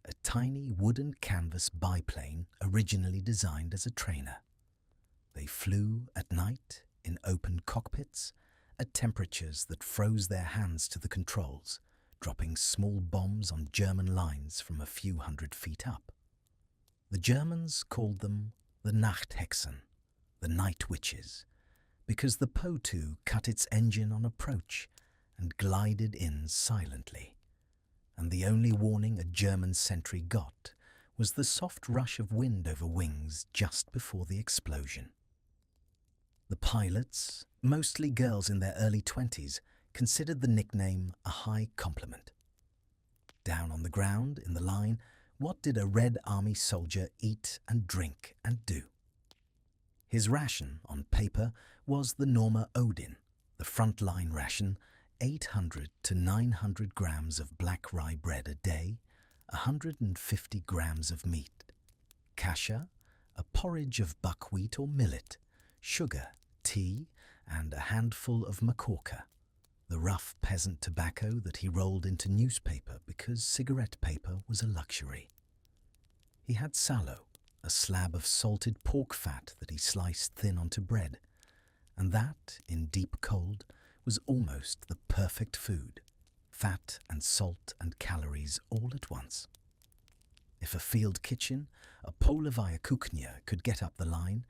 a tiny wooden canvas biplane originally designed as a trainer. They flew at night in open cockpits at temperatures that froze their hands to the controls, dropping small bombs on German lines from a few hundred feet up. The Germans called them the Nachthexen, the night witches, because the Po-2 cut its engine on approach and glided in silently, and the only warning a German sentry got was the soft rush of wind over wings just before the explosion. The pilots, mostly girls in their early 20s, considered the nickname a high compliment. Down on the ground, in the line, what did a Red Army soldier eat and drink and do? His ration, on paper, was the Norma Odin, the front-line ration, 800 to 900 grams of black rye bread a day, 150 grams of meat, kasha, a porridge of buckwheat or millet, sugar, tea, and a handful of makorka, the rough peasant tobacco that he rolled into newspaper because cigarette paper was a luxury. He had sallow, a slab of salted pork fat that he sliced thin onto bread, and that, in deep cold, was almost the perfect food, fat and salt and calories all at once. If a field kitchen, a polovaya kuchnia, could get up the line,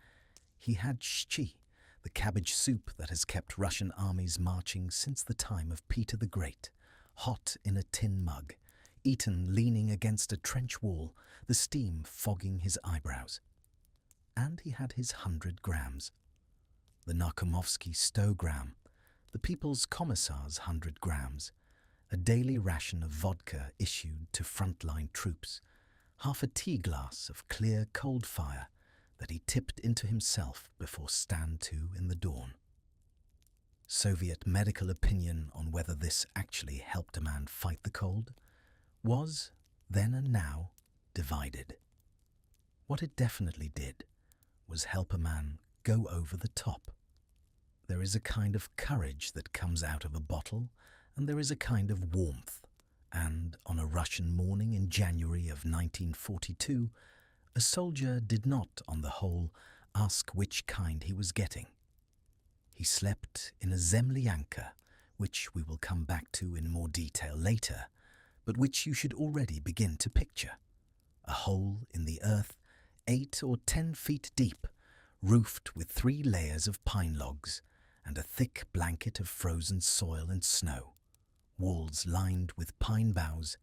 he had shchi, the cabbage soup that has kept Russian armies marching since the time of Peter the Great, hot in a tin mug, eaten leaning against a trench wall, the steam fogging his eyebrows. And he had his 100 grams. The Narkomovsky stogram, the People's Commissar's 100 grams, a daily ration of vodka issued to frontline troops, half a tea glass of clear cold fire that he tipped into himself before stand to in the dawn. Soviet medical opinion on whether this actually helped a man fight the cold was, then and now, divided. What it definitely did was help a man go over the top. There is a kind of courage that comes out of a bottle, and there is a kind of warmth. And on a Russian morning in January of 1942, a soldier did not, on the whole, ask which kind he was getting. He slept in a zemlyanka, which we will come back to in more detail later, but which you should already begin to picture. A hole in the earth, 8 or 10 feet deep, roofed with 3 layers of pine logs and a thick blanket of frozen soil and snow, walls lined with pine boughs,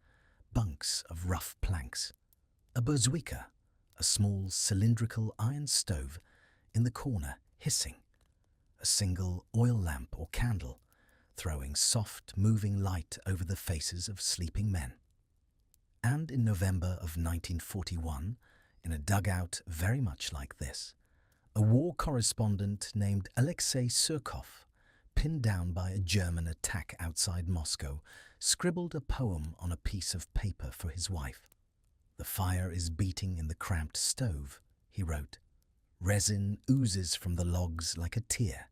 bunks of rough planks, a berzuika, a small cylindrical iron stove in the corner hissing, a single oil lamp or candle throwing soft moving light over the faces of sleeping men. And in November of 1941, in a dugout very much like this, a war correspondent named Alexei Surkov, pinned down by a German attack outside Moscow, scribbled a poem on a piece of paper for his wife. "The fire is beating in the cramped stove," he wrote. "Resin oozes from the logs like a tear.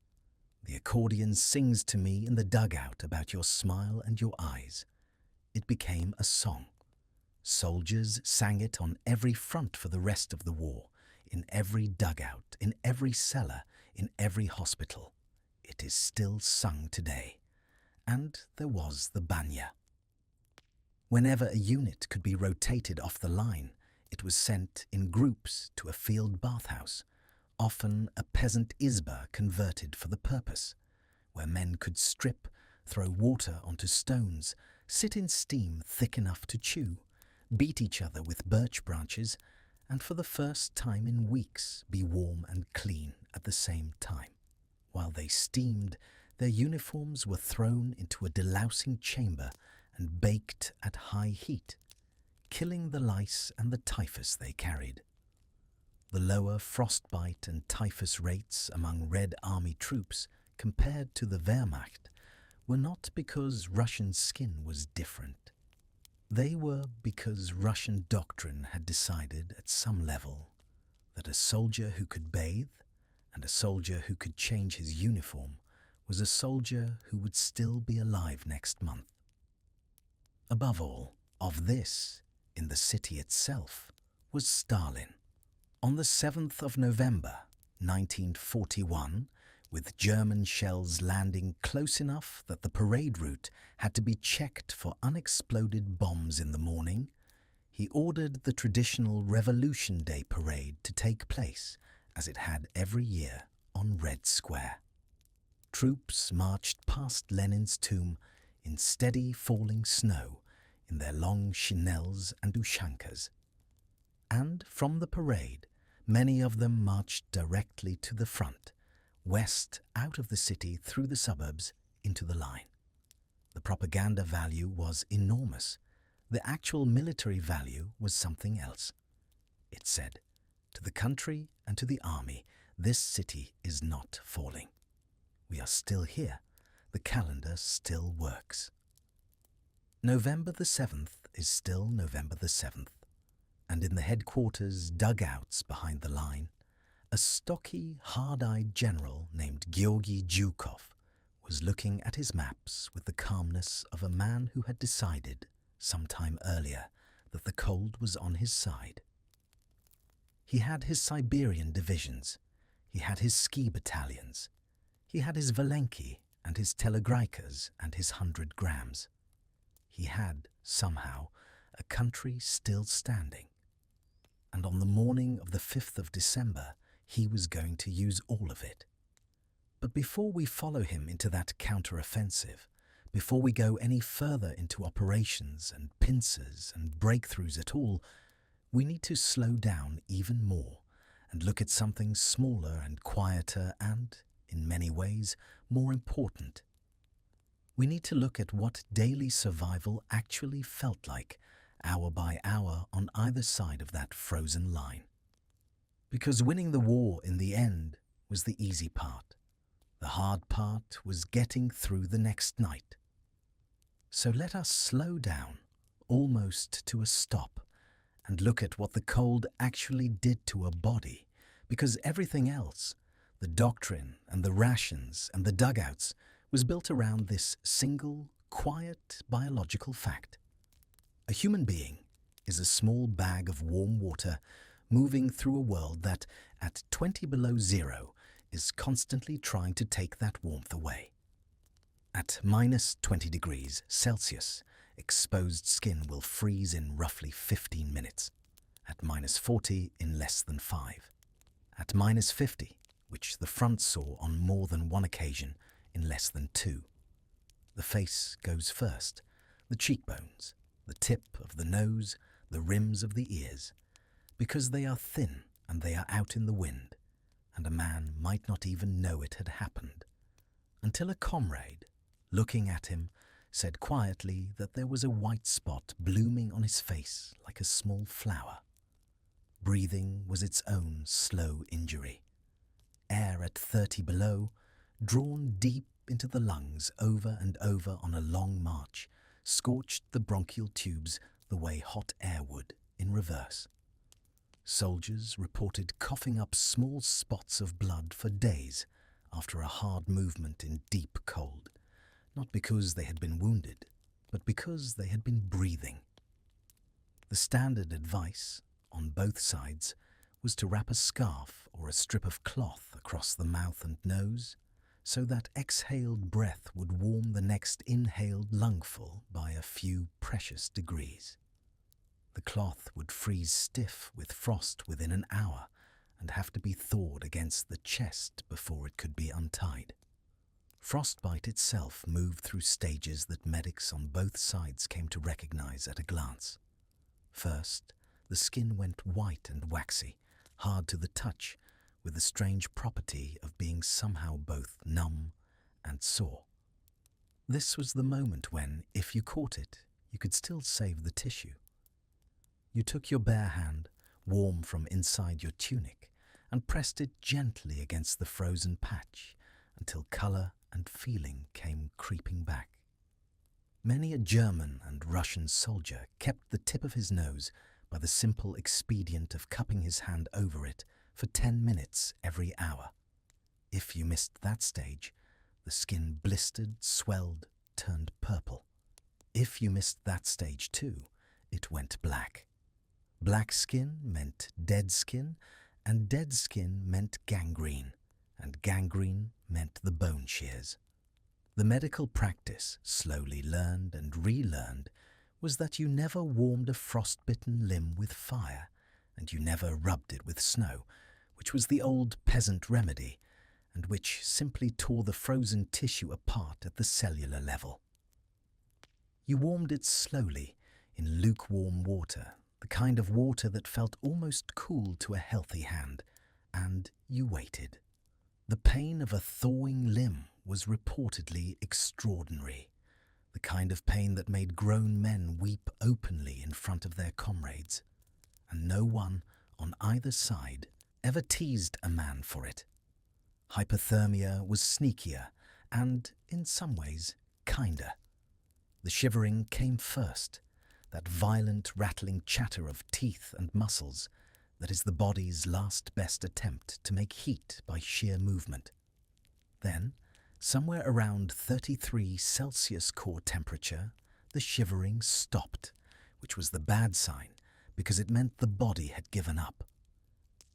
The accordion sings to me in the dugout about your smile and your eyes." It became a song. Soldiers sang it on every front for the rest of the war, in every dugout, in every cellar, in every hospital. It is still sung today. And there was the banya. Whenever a unit could be rotated off the line, it was sent in groups to a field bathhouse, often a peasant izba converted for the purpose, where men could strip, throw water onto stones, sit in steam thick enough to chew, beat each other with birch branches, and for the first time in weeks be warm and clean at the same time. While they steamed, their uniforms were thrown into a delousing chamber and baked at high heat, killing the lice and the typhus they carried. The lower frostbite and typhus rates among Red Army troops compared to the Wehrmacht were not because Russian skin was different. They were because Russian doctrine had decided at some level that a soldier who could bathe and a soldier who could change his uniform was a soldier who would still be alive next month. Above all, of this, in the city itself, was Stalin. On the 7th of November, 1941, with German shells landing close enough that the parade route had to be checked for unexploded bombs in the morning, he ordered the traditional Revolution Day parade to take place, as it had every year, on Red Square. Troops marched past Lenin's tomb in steady falling snow in their long chinelles and ushankas. And from the parade, many of them marched directly to the front, west out of the city through the suburbs into the line. The propaganda value was enormous. The actual military value was something else. It said, to the country and to the army, this city is not falling. We are still here. The calendar still works. November the 7th is still November the 7th, and in the headquarters dugouts behind the line, a stocky, hard-eyed general named Georgy Zhukov was looking at his maps with the calmness of a man who had decided, some time earlier, that the cold was on his side. He had his Siberian divisions, he had his ski battalions, he had his Valenki and his Telegraikas and his 100 grams. He had, somehow, a country still standing. And on the morning of the 5th of December, he was going to use all of it. But before we follow him into that counter-offensive, before we go any further into operations and pincers and breakthroughs at all, we need to slow down even more and look at something smaller and quieter and, in many ways, more important. We need to look at what daily survival actually felt like, hour by hour on either side of that frozen line. Because winning the war in the end was the easy part. The hard part was getting through the next night. So let us slow down, almost to a stop, and look at what the cold actually did to a body, because everything else, the doctrine and the rations and the dugouts, was built around this single, quiet biological fact. A human being is a small bag of warm water moving through a world that, at 20 below zero, is constantly trying to take that warmth away. At minus 20 degrees Celsius, exposed skin will freeze in roughly 15 minutes. At minus 40, in less than 5. At minus 50, which the front saw on more than one occasion, in less than 2. The face goes first, the cheekbones, the tip of the nose, the rims of the ears, because they are thin and they are out in the wind, and a man might not even know it had happened, until a comrade, looking at him, said quietly that there was a white spot blooming on his face like a small flower. Breathing was its own slow injury. Air at 30 below, drawn deep into the lungs over and over on a long march, scorched the bronchial tubes the way hot air would in reverse. Soldiers reported coughing up small spots of blood for days after a hard movement in deep cold, not because they had been wounded, but because they had been breathing. The standard advice, on both sides, was to wrap a scarf or a strip of cloth across the mouth and nose, so that exhaled breath would warm the next inhaled lungful by a few precious degrees. The cloth would freeze stiff with frost within an hour and have to be thawed against the chest before it could be untied. Frostbite itself moved through stages that medics on both sides came to recognize at a glance. First, the skin went white and waxy, hard to the touch, with the strange property of being somehow both numb and sore. This was the moment when, if you caught it, you could still save the tissue. You took your bare hand, warm from inside your tunic, and pressed it gently against the frozen patch until colour and feeling came creeping back. Many a German and Russian soldier kept the tip of his nose by the simple expedient of cupping his hand over it for 10 minutes every hour. If you missed that stage, the skin blistered, swelled, turned purple. If you missed that stage too, it went black. Black skin meant dead skin, and dead skin meant gangrene, and gangrene meant the bone shears. The medical practice, slowly learned and relearned, was that you never warmed a frostbitten limb with fire, and you never rubbed it with snow, which was the old peasant remedy, and which simply tore the frozen tissue apart at the cellular level. You warmed it slowly, in lukewarm water, the kind of water that felt almost cool to a healthy hand, and you waited. The pain of a thawing limb was reportedly extraordinary, the kind of pain that made grown men weep openly in front of their comrades, and no one on either side ever teased a man for it. Hypothermia was sneakier and, in some ways, kinder. The shivering came first, that violent rattling chatter of teeth and muscles that is the body's last best attempt to make heat by sheer movement. Then, somewhere around 33 Celsius core temperature, the shivering stopped, which was the bad sign because it meant the body had given up.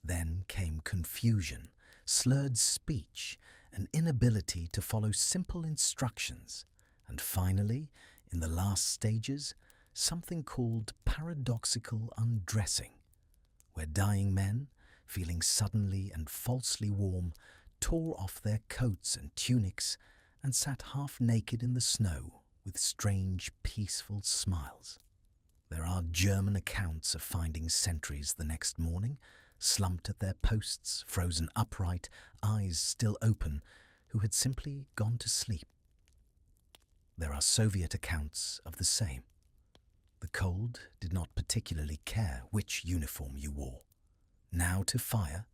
Then came confusion, slurred speech, an inability to follow simple instructions, and finally, in the last stages, something called paradoxical undressing, where dying men, feeling suddenly and falsely warm, tore off their coats and tunics and sat half naked in the snow with strange, peaceful smiles. There are German accounts of finding sentries the next morning, slumped at their posts, frozen upright, eyes still open, who had simply gone to sleep. There are Soviet accounts of the same. The cold did not particularly care which uniform you wore. Now to fire,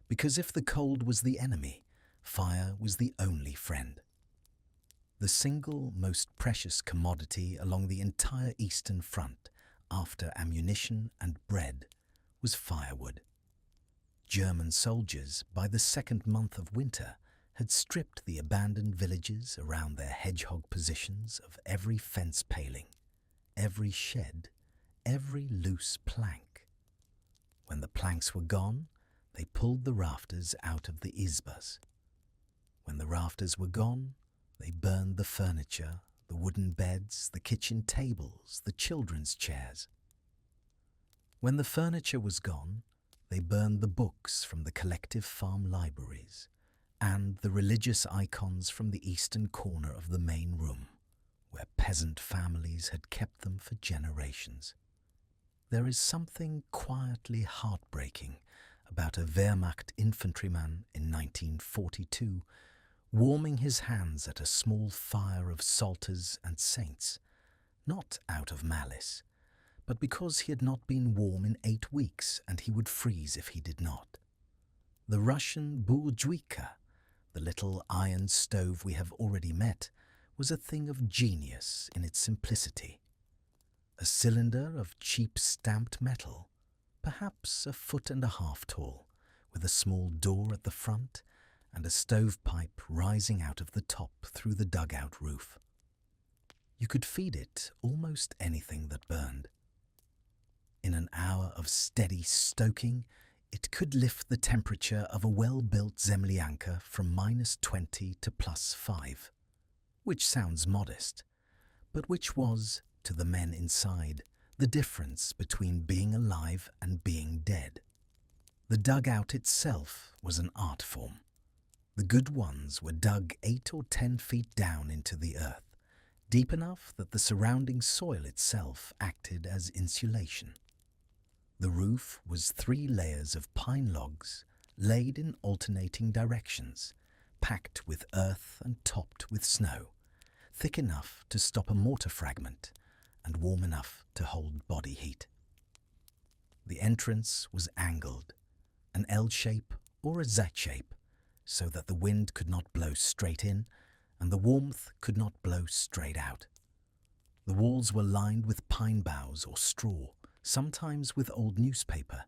because if the cold was the enemy, fire was the only friend. The single most precious commodity along the entire Eastern Front, after ammunition and bread, was firewood. German soldiers, by the second month of winter, had stripped the abandoned villages around their hedgehog positions of every fence paling, every shed, every loose plank. When the planks were gone, they pulled the rafters out of the izbas. When the rafters were gone, they burned the furniture, the wooden beds, the kitchen tables, the children's chairs. When the furniture was gone, they burned the books from the collective farm libraries and the religious icons from the eastern corner of the main room, where peasant families had kept them for generations. There is something quietly heartbreaking about a Wehrmacht infantryman in 1942 warming his hands at a small fire of psalters and saints, not out of malice, but because he had not been warm in 8 weeks and he would freeze if he did not. The Russian burjuika, the little iron stove we have already met, was a thing of genius in its simplicity. A cylinder of cheap stamped metal, perhaps 1.5 feet tall, with a small door at the front and a stovepipe rising out of the top through the dugout roof. You could feed it almost anything that burned. In an hour of steady stoking, it could lift the temperature of a well-built zemlyanka from -20 to +5, which sounds modest, but which was, to the men inside, the difference between being alive and being dead. The dugout itself was an art form. The good ones were dug 8 or 10 feet down into the earth, deep enough that the surrounding soil itself acted as insulation. The roof was 3 layers of pine logs laid in alternating directions, packed with earth and topped with snow, thick enough to stop a mortar fragment and warm enough to hold body heat. The entrance was angled, an L shape or a Z shape, so that the wind could not blow straight in and the warmth could not blow straight out. The walls were lined with pine boughs or straw, sometimes with old newspaper,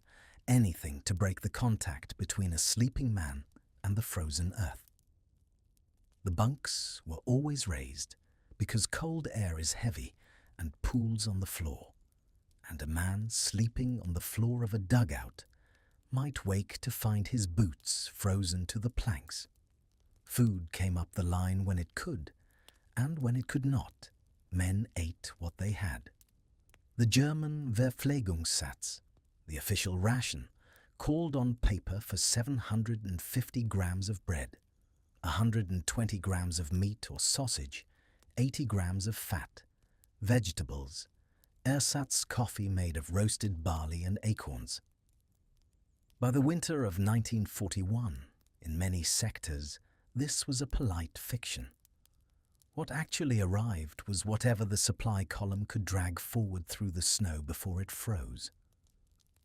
anything to break the contact between a sleeping man and the frozen earth. The bunks were always raised because cold air is heavy and pools on the floor, and a man sleeping on the floor of a dugout might wake to find his boots frozen to the planks. Food came up the line when it could, and when it could not, men ate what they had. The German Verpflegungssatz, the official ration, called on paper for 750 grams of bread, 120 grams of meat or sausage, 80 grams of fat, vegetables, ersatz coffee made of roasted barley and acorns. By the winter of 1941, in many sectors, this was a polite fiction. What actually arrived was whatever the supply column could drag forward through the snow before it froze.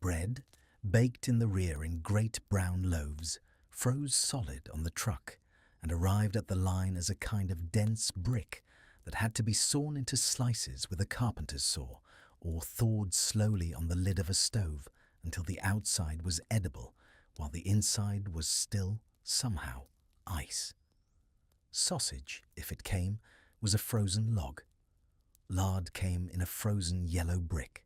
Bread, baked in the rear in great brown loaves, froze solid on the truck and arrived at the line as a kind of dense brick that had to be sawn into slices with a carpenter's saw or thawed slowly on the lid of a stove until the outside was edible while the inside was still, somehow, ice. Sausage, if it came, was a frozen log. Lard came in a frozen yellow brick.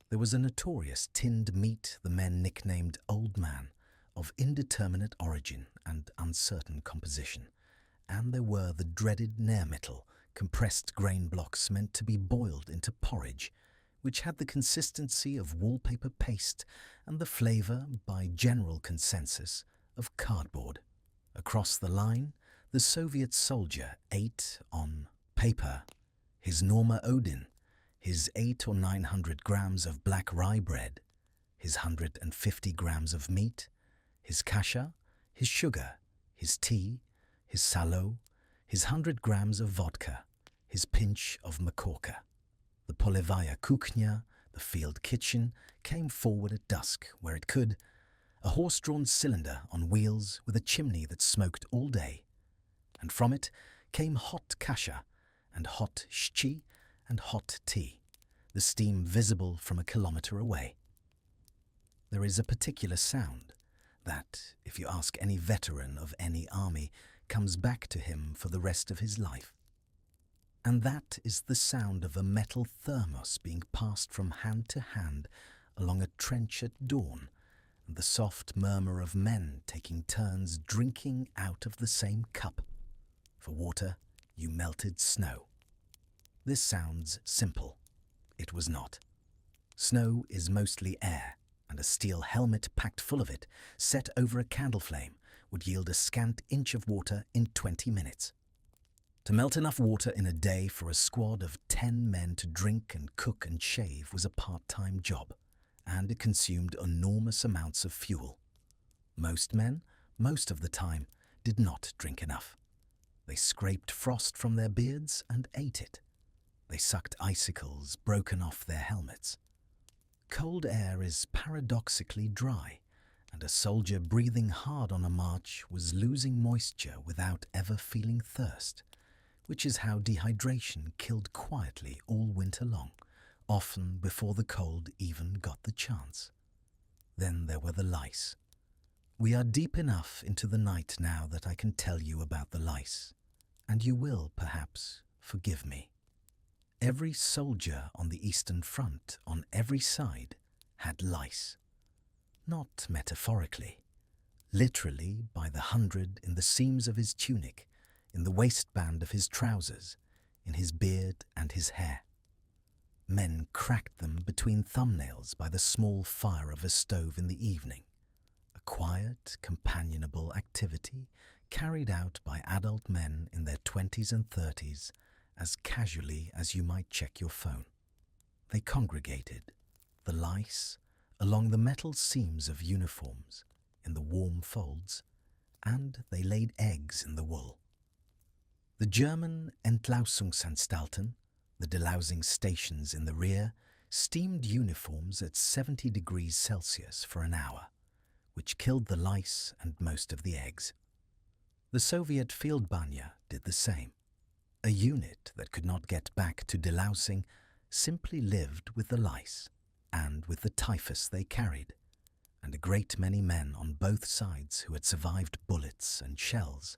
There was a notorious tinned meat the men nicknamed Old Man, of indeterminate origin and uncertain composition, and there were the dreaded Nährmittel, compressed grain blocks meant to be boiled into porridge, which had the consistency of wallpaper paste and the flavour, by general consensus, of cardboard. Across the line, the Soviet soldier ate, on paper, his Norma Odin, his 800 or 900 grams of black rye bread, his 150 grams of meat, his kasha, his sugar, his tea, his salo, his 100 grams of vodka, his pinch of makorka. The polevaya kuchnia, the field kitchen, came forward at dusk where it could, a horse-drawn cylinder on wheels with a chimney that smoked all day, and from it came hot kasha and hot shchi and hot tea, the steam visible from a kilometre away. There is a particular sound, that, if you ask any veteran of any army, comes back to him for the rest of his life. And that is the sound of a metal thermos being passed from hand to hand along a trench at dawn, and the soft murmur of men taking turns drinking out of the same cup. For water, you melted snow. This sounds simple. It was not. Snow is mostly air, and a steel helmet packed full of it, set over a candle flame, would yield a scant inch of water in 20 minutes. To melt enough water in a day for a squad of 10 men to drink and cook and shave was a part-time job, and it consumed enormous amounts of fuel. Most men, most of the time, did not drink enough. They scraped frost from their beards and ate it. They sucked icicles broken off their helmets. Cold air is paradoxically dry, and a soldier breathing hard on a march was losing moisture without ever feeling thirst, which is how dehydration killed quietly all winter long, often before the cold even got the chance. Then there were the lice. We are deep enough into the night now that I can tell you about the lice, and you will, perhaps, forgive me. Every soldier on the Eastern Front, on every side, had lice. Not metaphorically, literally by the hundred in the seams of his tunic, in the waistband of his trousers, in his beard and his hair. Men cracked them between thumbnails by the small fire of a stove in the evening, a quiet, companionable activity carried out by adult men in their 20s and 30s as casually as you might check your phone. They congregated, the lice, along the metal seams of uniforms, in the warm folds, and they laid eggs in the wool. The German Entlausungsanstalten, the delousing stations in the rear, steamed uniforms at 70 degrees Celsius for an hour, which killed the lice and most of the eggs. The Soviet Feldbanya did the same. A unit that could not get back to delousing simply lived with the lice and with the typhus they carried, and a great many men on both sides who had survived bullets and shells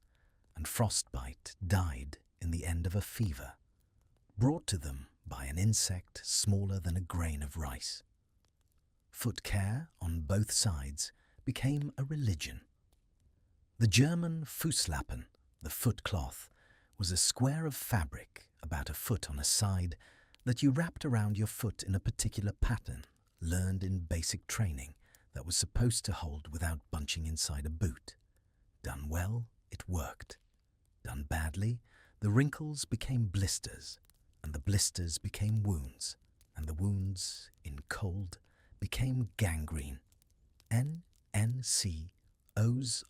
and frostbite died in the end of a fever, brought to them by an insect smaller than a grain of rice. Foot care on both sides became a religion. The German Fußlappen, the foot cloth, was a square of fabric about a foot on a side that you wrapped around your foot in a particular pattern learned in basic training that was supposed to hold without bunching inside a boot. Done well, it worked. Done badly, the wrinkles became blisters, and the blisters became wounds, and the wounds, in cold, became gangrene. NCOs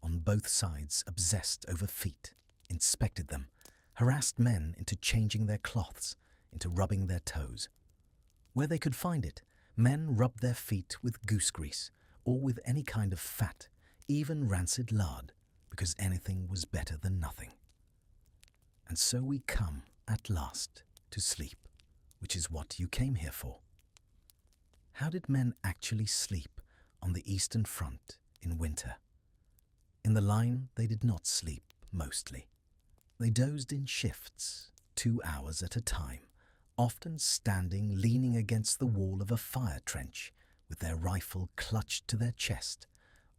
on both sides obsessed over feet, inspected them, harassed men into changing their cloths, into rubbing their toes. Where they could find it, men rubbed their feet with goose grease or with any kind of fat, even rancid lard, because anything was better than nothing. And so we come, at last, to sleep, which is what you came here for. How did men actually sleep on the Eastern Front in winter? In the line, they did not sleep, mostly. They dozed in shifts, 2 hours at a time, often standing leaning against the wall of a fire trench with their rifle clutched to their chest,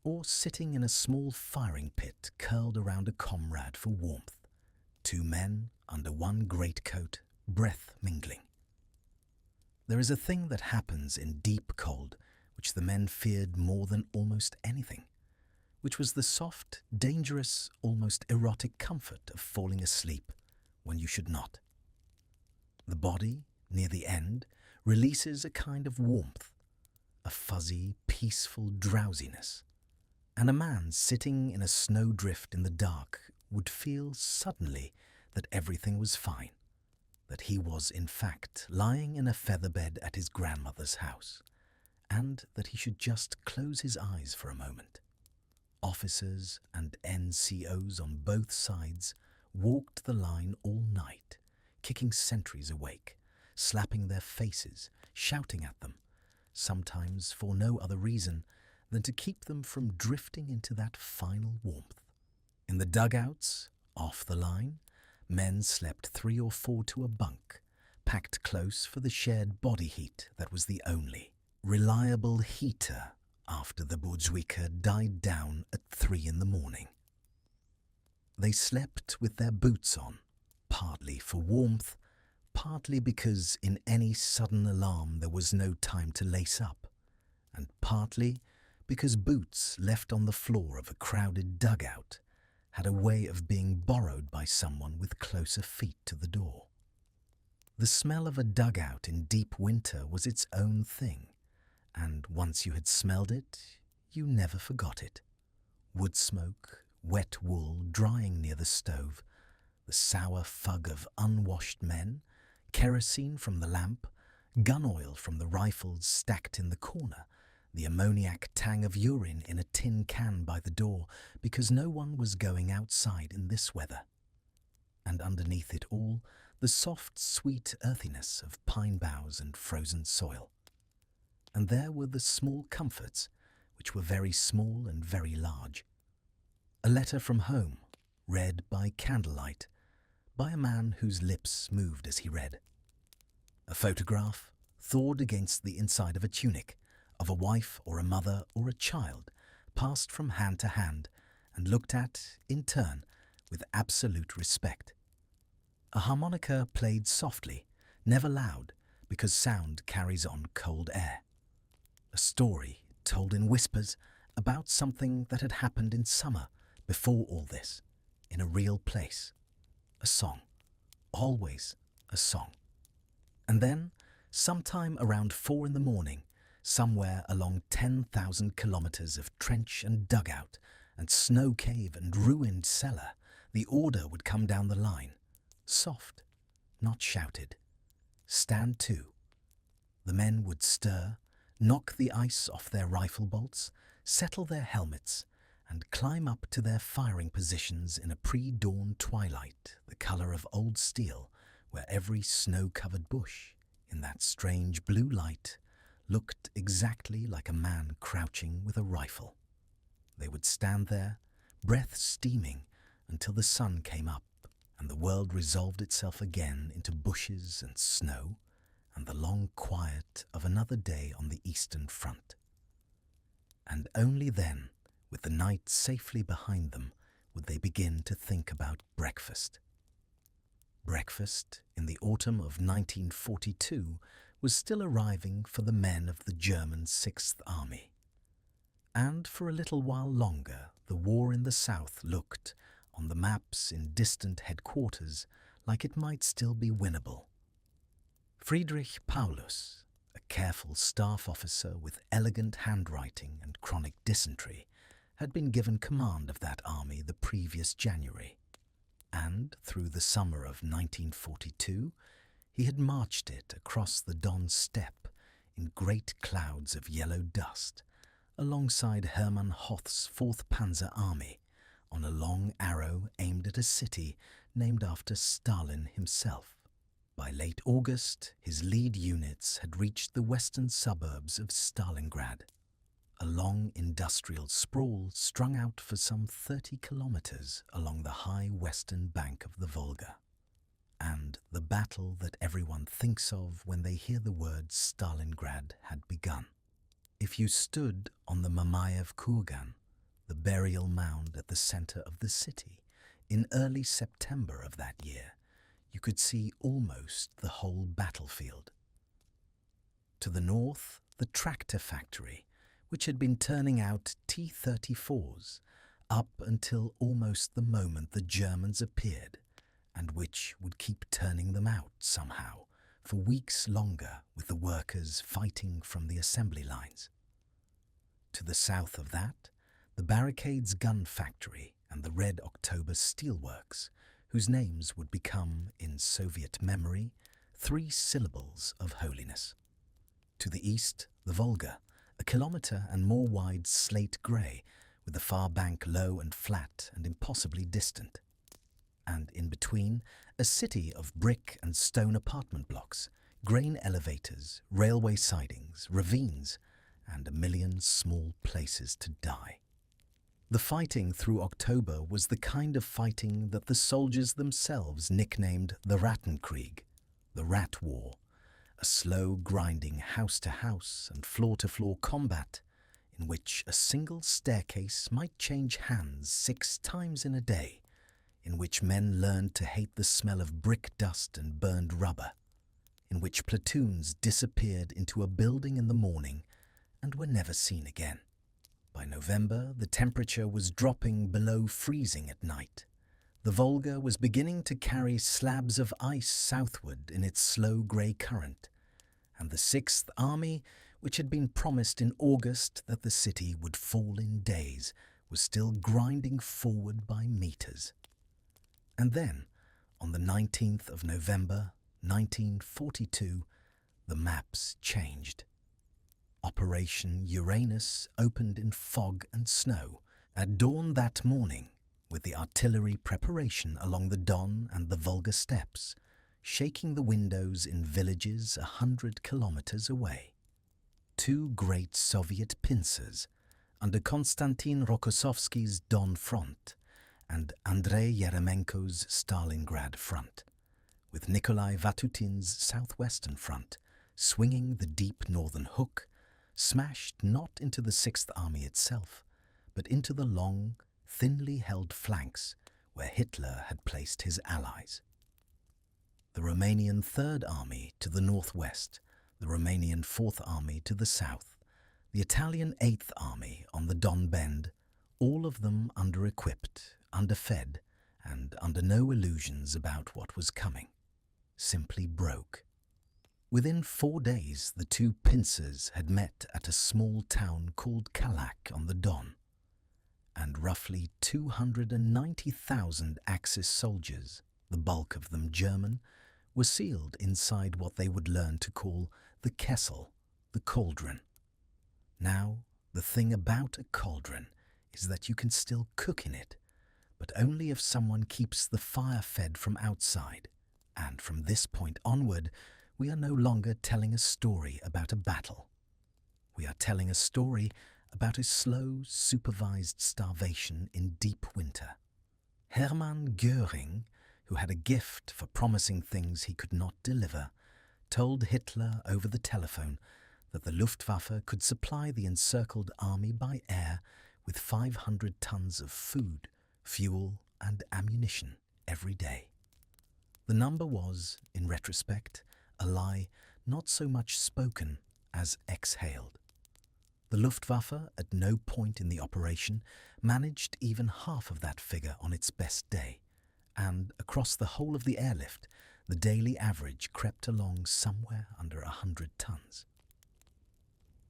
or sitting in a small firing pit curled around a comrade for warmth. 2 men under one greatcoat, breath mingling. There is a thing that happens in deep cold which the men feared more than almost anything, which was the soft, dangerous, almost erotic comfort of falling asleep when you should not. The body, near the end, releases a kind of warmth, a fuzzy, peaceful drowsiness, and a man sitting in a snowdrift in the dark would feel suddenly that everything was fine, that he was in fact lying in a featherbed at his grandmother's house, and that he should just close his eyes for a moment. Officers and NCOs on both sides walked the line all night, kicking sentries awake, slapping their faces, shouting at them, sometimes for no other reason than to keep them from drifting into that final warmth. In the dugouts, off the line, men slept 3 or 4 to a bunk, packed close for the shared body heat that was the only reliable heater after the burzwika died down at 3 in the morning. They slept with their boots on, partly for warmth, partly because in any sudden alarm there was no time to lace up, and partly because boots left on the floor of a crowded dugout had a way of being borrowed by someone with closer feet to the door. The smell of a dugout in deep winter was its own thing, and once you had smelled it, you never forgot it. Wood smoke, wet wool drying near the stove, the sour fug of unwashed men, kerosene from the lamp, gun oil from the rifles stacked in the corner, the ammoniac tang of urine in a tin can by the door because no one was going outside in this weather. And underneath it all, the soft, sweet earthiness of pine boughs and frozen soil. And there were the small comforts, which were very small and very large. A letter from home, read by candlelight, by a man whose lips moved as he read. A photograph, thawed against the inside of a tunic, of a wife or a mother or a child, passed from hand to hand and looked at, in turn, with absolute respect. A harmonica played softly, never loud, because sound carries on cold air. A story told in whispers about something that had happened in summer before all this, in a real place. A song. Always a song. And then, sometime around 4 in the morning, somewhere along 10,000 kilometers of trench and dugout and snow cave and ruined cellar, the order would come down the line. Soft, not shouted. Stand to. The men would stir, knock the ice off their rifle bolts, settle their helmets, and climb up to their firing positions in a pre-dawn twilight, the colour of old steel, where every snow-covered bush, in that strange blue light, looked exactly like a man crouching with a rifle. They would stand there, breath steaming, until the sun came up and the world resolved itself again into bushes and snow and the long quiet of another day on the Eastern Front. And only then, with the night safely behind them, would they begin to think about breakfast. Breakfast, in the autumn of 1942, was still arriving for the men of the German Sixth Army. And for a little while longer, the war in the south looked, on the maps in distant headquarters, like it might still be winnable. Friedrich Paulus, a careful staff officer with elegant handwriting and chronic dysentery, had been given command of that army the previous January, and through the summer of 1942 he had marched it across the Don steppe in great clouds of yellow dust, alongside Hermann Hoth's 4th Panzer Army, on a long arrow aimed at a city named after Stalin himself. By late August, his lead units had reached the western suburbs of Stalingrad, a long industrial sprawl strung out for some 30 kilometers along the high western bank of the Volga. And the battle that everyone thinks of when they hear the word Stalingrad had begun. If you stood on the Mamayev Kurgan, the burial mound at the center of the city, in early September of that year, you could see almost the whole battlefield. To the north, the tractor factory, which had been turning out T-34s up until almost the moment the Germans appeared, and which would keep turning them out somehow for weeks longer with the workers fighting from the assembly lines. To the south of that, the Barricades gun factory and the Red October steelworks, whose names would become, in Soviet memory, 3 syllables of holiness. To the east, the Volga, a kilometre and more wide slate grey, with the far bank low and flat and impossibly distant. And in between, a city of brick and stone apartment blocks, grain elevators, railway sidings, ravines, and a million small places to die. The fighting through October was the kind of fighting that the soldiers themselves nicknamed the Rattenkrieg, the Rat War, a slow grinding house-to-house and floor-to-floor combat in which a single staircase might change hands 6 times in a day, in which men learned to hate the smell of brick dust and burned rubber, in which platoons disappeared into a building in the morning and were never seen again. By November, the temperature was dropping below freezing at night. The Volga was beginning to carry slabs of ice southward in its slow grey current, and the Sixth Army, which had been promised in August that the city would fall in days, was still grinding forward by meters. And then, on the 19th of November, 1942, the maps changed. Operation Uranus opened in fog and snow at dawn that morning, with the artillery preparation along the Don and the Volga steppes, shaking the windows in villages 100 kilometers away. 2 great Soviet pincers, under Konstantin Rokossovsky's Don front and Andrei Yeremenko's Stalingrad front, with Nikolai Vatutin's southwestern front swinging the deep northern hook, smashed not into the Sixth Army itself, but into the long, thinly held flanks where Hitler had placed his allies. The Romanian Third Army to the northwest, the Romanian Fourth Army to the south, the Italian Eighth Army on the Don Bend, all of them under-equipped, underfed, and under no illusions about what was coming, simply broke. Within 4 days, the 2 pincers had met at a small town called Kalak on the Don, and roughly 290,000 Axis soldiers, the bulk of them German, were sealed inside what they would learn to call the Kessel, the cauldron. Now, the thing about a cauldron is that you can still cook in it, but only if someone keeps the fire fed from outside, and from this point onward, we are no longer telling a story about a battle. We are telling a story about a slow, supervised starvation in deep winter. Hermann Göring, who had a gift for promising things he could not deliver, told Hitler over the telephone that the Luftwaffe could supply the encircled army by air with 500 tons of food, fuel, and ammunition every day. The number was, in retrospect, a lie not so much spoken as exhaled. The Luftwaffe, at no point in the operation, managed even half of that figure on its best day, and across the whole of the airlift, the daily average crept along somewhere under 100 tons.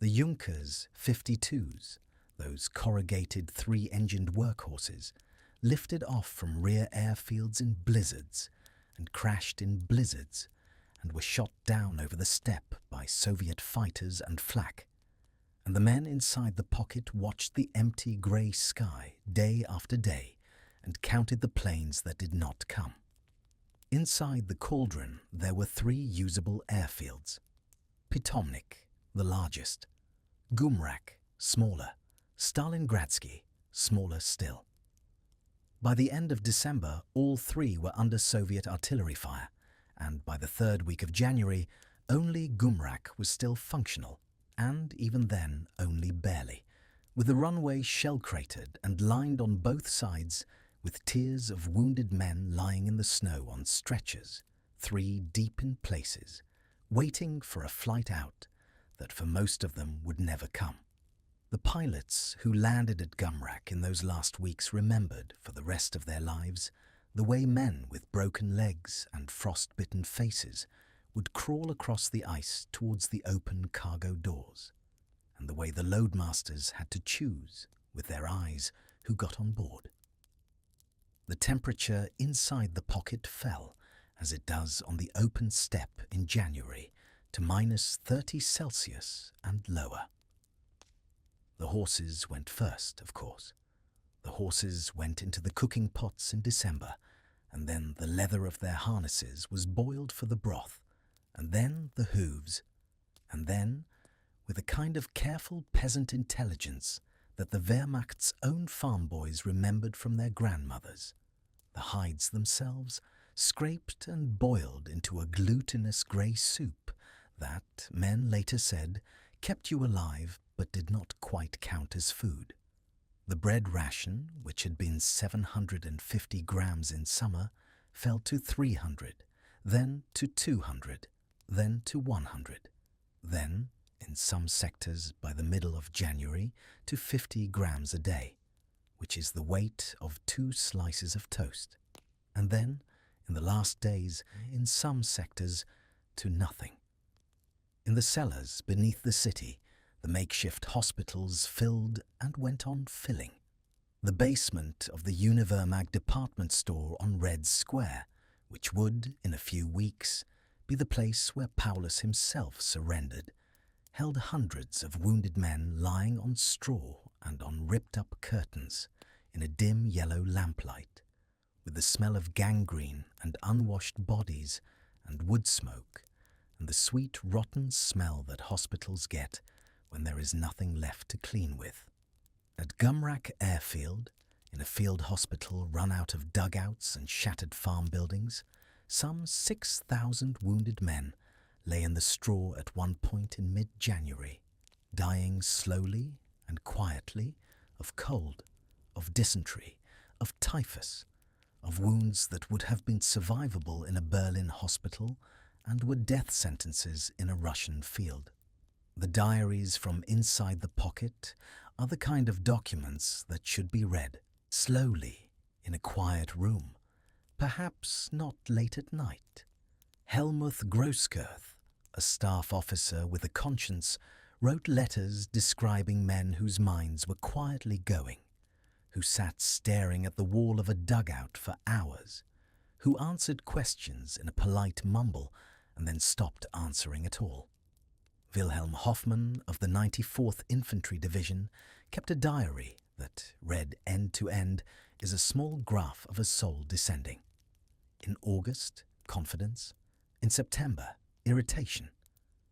The Junkers 52s, those corrugated 3-engined workhorses, lifted off from rear airfields in blizzards and crashed in blizzards, and were shot down over the steppe by Soviet fighters and flak, and the men inside the pocket watched the empty grey sky day after day and counted the planes that did not come. Inside the cauldron there were 3 usable airfields. Pitomnik, the largest, Gumrak, smaller, Stalingradsky, smaller still. By the end of December, all 3 were under Soviet artillery fire, and by the 3rd week of January, only Gumrak was still functional, and even then only barely, with the runway shell-cratered and lined on both sides with tiers of wounded men lying in the snow on stretchers, 3 deep in places, waiting for a flight out that for most of them would never come. The pilots who landed at Gumrak in those last weeks remembered, for the rest of their lives, the way men with broken legs and frost-bitten faces would crawl across the ice towards the open cargo doors, and the way the loadmasters had to choose, with their eyes, who got on board. The temperature inside the pocket fell, as it does on the open steppe in January, to -30°C and lower. The horses went first, of course. The horses went into the cooking pots in December, and then the leather of their harnesses was boiled for the broth, and then the hooves, and then, with a kind of careful peasant intelligence that the Wehrmacht's own farm boys remembered from their grandmothers. The hides themselves scraped and boiled into a glutinous grey soup that, men later said, kept you alive but did not quite count as food. The bread ration, which had been 750 grams in summer, fell to 300, then to 200, then to 100, then, in some sectors by the middle of January, to 50 grams a day, which is the weight of 2 slices of toast, and then, in the last days, in some sectors, to nothing. In the cellars beneath the city, the makeshift hospitals filled and went on filling. The basement of the Univermag department store on Red Square, which would, in a few weeks, be the place where Paulus himself surrendered, held hundreds of wounded men lying on straw and on ripped-up curtains in a dim yellow lamplight, with the smell of gangrene and unwashed bodies and wood smoke and the sweet rotten smell that hospitals get when there is nothing left to clean with. At Gumrak Airfield, in a field hospital run out of dugouts and shattered farm buildings, some 6,000 wounded men lay in the straw at one point in mid-January, dying slowly and quietly of cold, of dysentery, of typhus, of wounds that would have been survivable in a Berlin hospital and were death sentences in a Russian field. The diaries from inside the pocket are the kind of documents that should be read slowly in a quiet room, perhaps not late at night. Helmuth Grosskirth, a staff officer with a conscience, wrote letters describing men whose minds were quietly going, who sat staring at the wall of a dugout for hours, who answered questions in a polite mumble and then stopped answering at all. Wilhelm Hoffmann of the 94th Infantry Division kept a diary that, read end to end, is a small graph of a soul descending. In August, confidence. In September, irritation.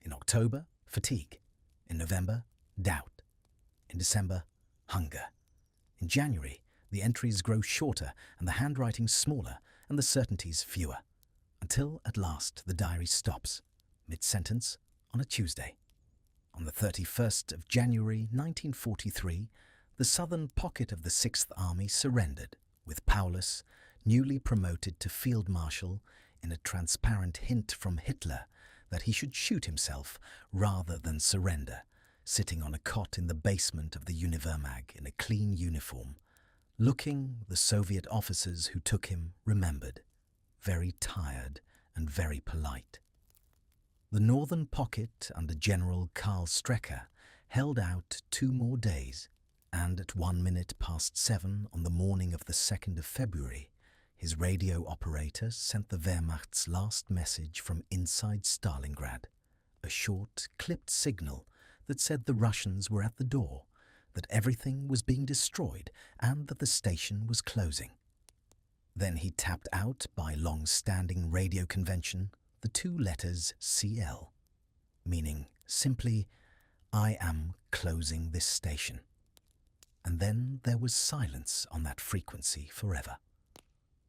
In October, fatigue. In November, doubt. In December, hunger. In January, the entries grow shorter and the handwriting smaller and the certainties fewer, until at last the diary stops, mid-sentence, on a Tuesday. On the 31st of January 1943, the southern pocket of the 6th Army surrendered, with Paulus, newly promoted to Field Marshal, in a transparent hint from Hitler that he should shoot himself rather than surrender, sitting on a cot in the basement of the Univermag in a clean uniform, looking, the Soviet officers who took him remembered, very tired and very polite. The northern pocket under General Karl Strecker held out 2 more days, and at 7 on the morning of the 2nd of February, his radio operator sent the Wehrmacht's last message from inside Stalingrad, a short, clipped signal that said the Russians were at the door, that everything was being destroyed and that the station was closing. Then he tapped out by long-standing radio convention the 2 letters CL, meaning simply, I am closing this station. And then there was silence on that frequency forever.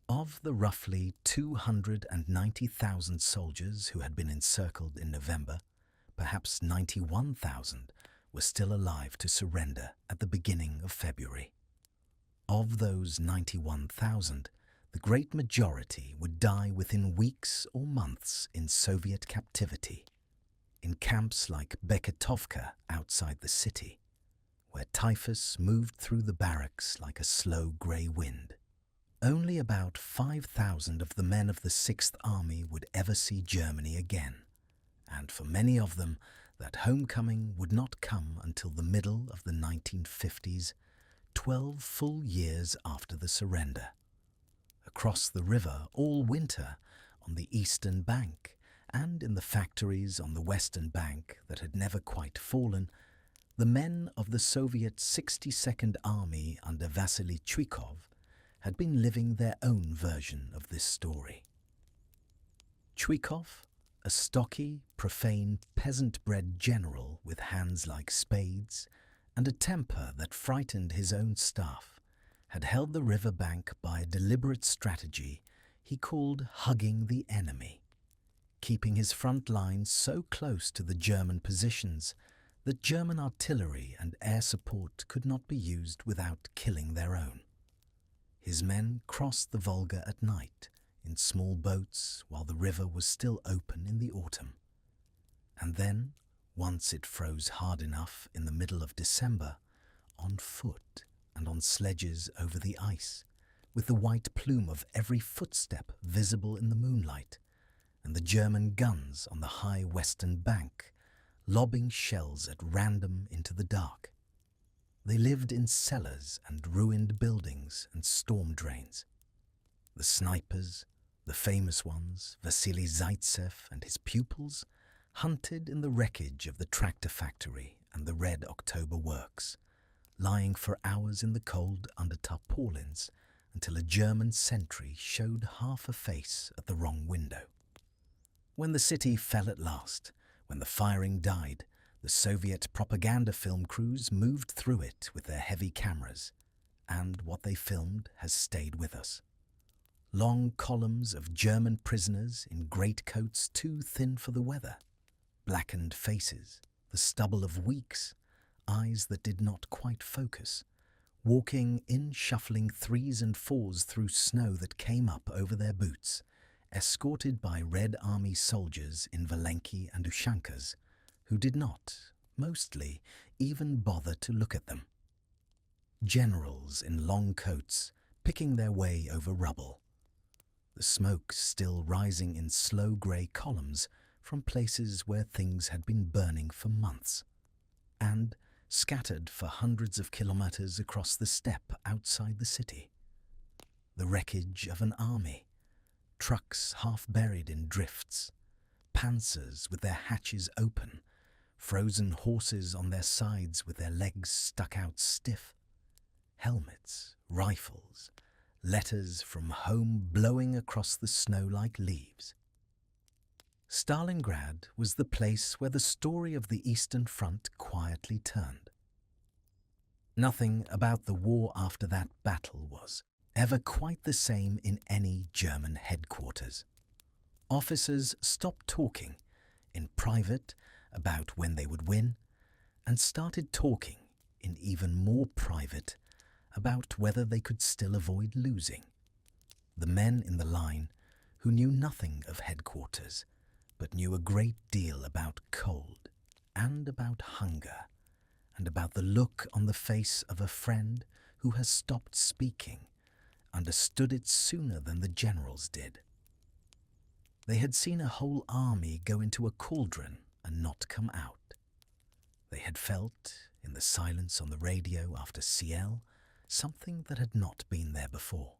Of the roughly 290,000 soldiers who had been encircled in November, perhaps 91,000 were still alive to surrender at the beginning of February. Of those 91,000, the great majority would die within weeks or months in Soviet captivity, in camps like Beketovka outside the city, where typhus moved through the barracks like a slow grey wind. Only about 5,000 of the men of the 6th Army would ever see Germany again, and for many of them that homecoming would not come until the middle of the 1950s, 12 full years after the surrender. Across the river all winter, on the eastern bank, and in the factories on the western bank that had never quite fallen, the men of the Soviet 62nd Army under Vasily Chuikov had been living their own version of this story. Chuikov, A stocky, profane, peasant-bred general with hands like spades and a temper that frightened his own staff had held the river bank by a deliberate strategy he called hugging the enemy, keeping his front lines so close to the German positions that German artillery and air support could not be used without killing their own. His men crossed the Volga at night in small boats while the river was still open in the autumn. And then, once it froze hard enough in the middle of December, on foot and on sledges over the ice, with the white plume of every footstep visible in the moonlight, and the German guns on the high western bank lobbing shells at random into the dark. They lived in cellars and ruined buildings and storm drains. The snipers, the famous ones, Vasily Zaitsev and his pupils, hunted in the wreckage of the tractor factory and the Red October works, lying for hours in the cold under tarpaulins until a German sentry showed half a face at the wrong window. When the city fell at last, when the firing died, the Soviet propaganda film crews moved through it with their heavy cameras, and what they filmed has stayed with us. Long columns of German prisoners in greatcoats too thin for the weather, blackened faces, the stubble of weeks, eyes that did not quite focus, walking in shuffling threes and fours through snow that came up over their boots, escorted by Red Army soldiers in Valenki and Ushankas, who did not, mostly, even bother to look at them. Generals in long coats, picking their way over rubble. The smoke still rising in slow grey columns from places where things had been burning for months, and scattered for hundreds of kilometers across the steppe outside the city. The wreckage of an army, trucks half buried in drifts, panzers with their hatches open, frozen horses on their sides with their legs stuck out stiff, helmets, rifles, letters from home blowing across the snow like leaves. Stalingrad was the place where the story of the Eastern Front quietly turned. Nothing about the war after that battle was ever quite the same in any German headquarters. Officers stopped talking in private about when they would win and started talking in even more private about whether they could still avoid losing. The men in the line who knew nothing of headquarters but knew a great deal about cold and about hunger and about the look on the face of a friend who has stopped speaking, understood it sooner than the generals did. They had seen a whole army go into a cauldron and not come out. They had felt, in the silence on the radio after CL, something that had not been there before.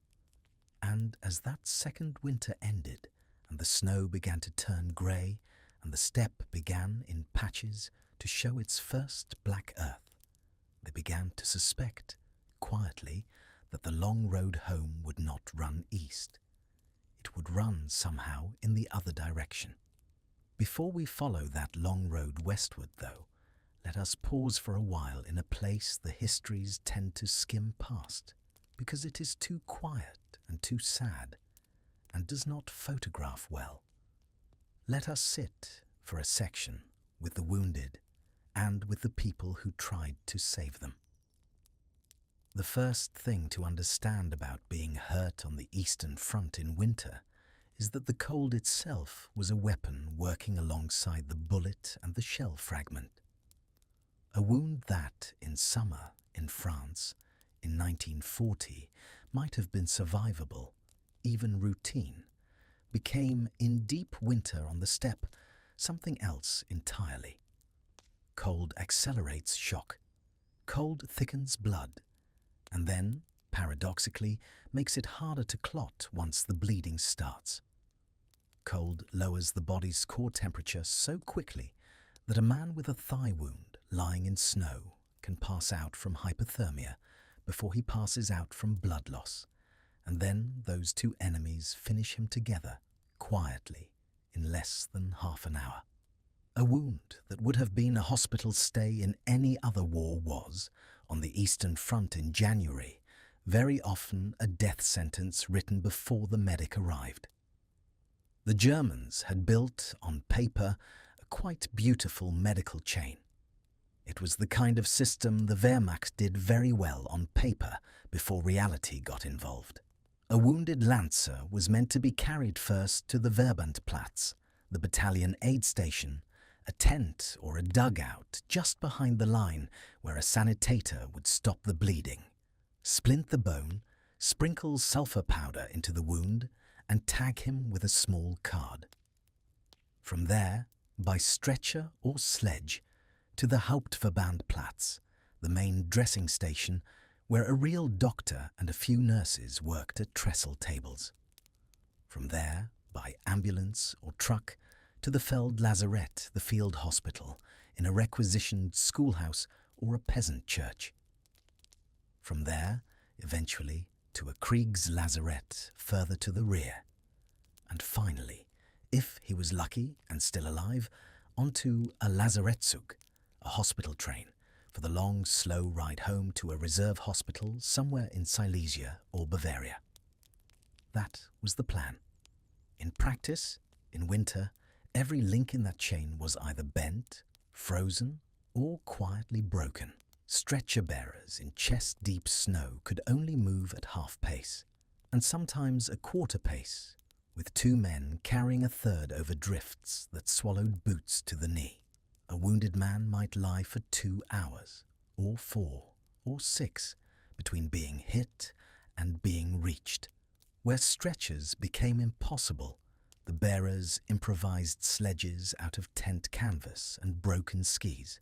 And as that second winter ended, and the snow began to turn grey, and the steppe began in patches to show its first black earth, they began to suspect, quietly, that the long road home would not run east. It would run somehow in the other direction. Before we follow that long road westward, though, let us pause for a while in a place the histories tend to skim past, because it is too quiet and too sad, and does not photograph well. Let us sit for a section with the wounded and with the people who tried to save them. The first thing to understand about being hurt on the Eastern Front in winter is that the cold itself was a weapon working alongside the bullet and the shell fragment. A wound that, in summer, in France, in 1940, might have been survivable, even routine, became, in deep winter on the steppe, something else entirely. Cold accelerates shock. Cold thickens blood, and then, paradoxically, makes it harder to clot once the bleeding starts. Cold lowers the body's core temperature so quickly that a man with a thigh wound lying in snow can pass out from hypothermia before he passes out from blood loss, and then those two enemies finish him together, quietly, in less than half an hour. A wound that would have been a hospital stay in any other war was, on the Eastern Front in January, very often a death sentence written before the medic arrived. The Germans had built, on paper, a quite beautiful medical chain. It was the kind of system the Wehrmacht did very well on paper before reality got involved. A wounded Lancer was meant to be carried first to the Verbandplatz, the battalion aid station, a tent or a dugout just behind the line where a sanitator would stop the bleeding, splint the bone, sprinkle sulfur powder into the wound, and tag him with a small card. From there, by stretcher or sledge, to the Hauptverbandplatz, the main dressing station, where a real doctor and a few nurses worked at trestle tables. From there, by ambulance or truck, to the Feld Lazarette, the field hospital, in a requisitioned schoolhouse or a peasant church. From there, eventually, to a Kriegs Lazarette further to the rear. And finally, if he was lucky and still alive, onto a Lazarettzug, a hospital train, for the long, slow ride home to a reserve hospital somewhere in Silesia or Bavaria. That was the plan. In practice, in winter, every link in that chain was either bent, frozen, or quietly broken. Stretcher bearers in chest-deep snow could only move at half pace, and sometimes a quarter pace, with two men carrying a third over drifts that swallowed boots to the knee. A wounded man might lie for 2 hours, or 4, or 6, between being hit and being reached. Where stretchers became impossible, the bearers improvised sledges out of tent canvas and broken skis,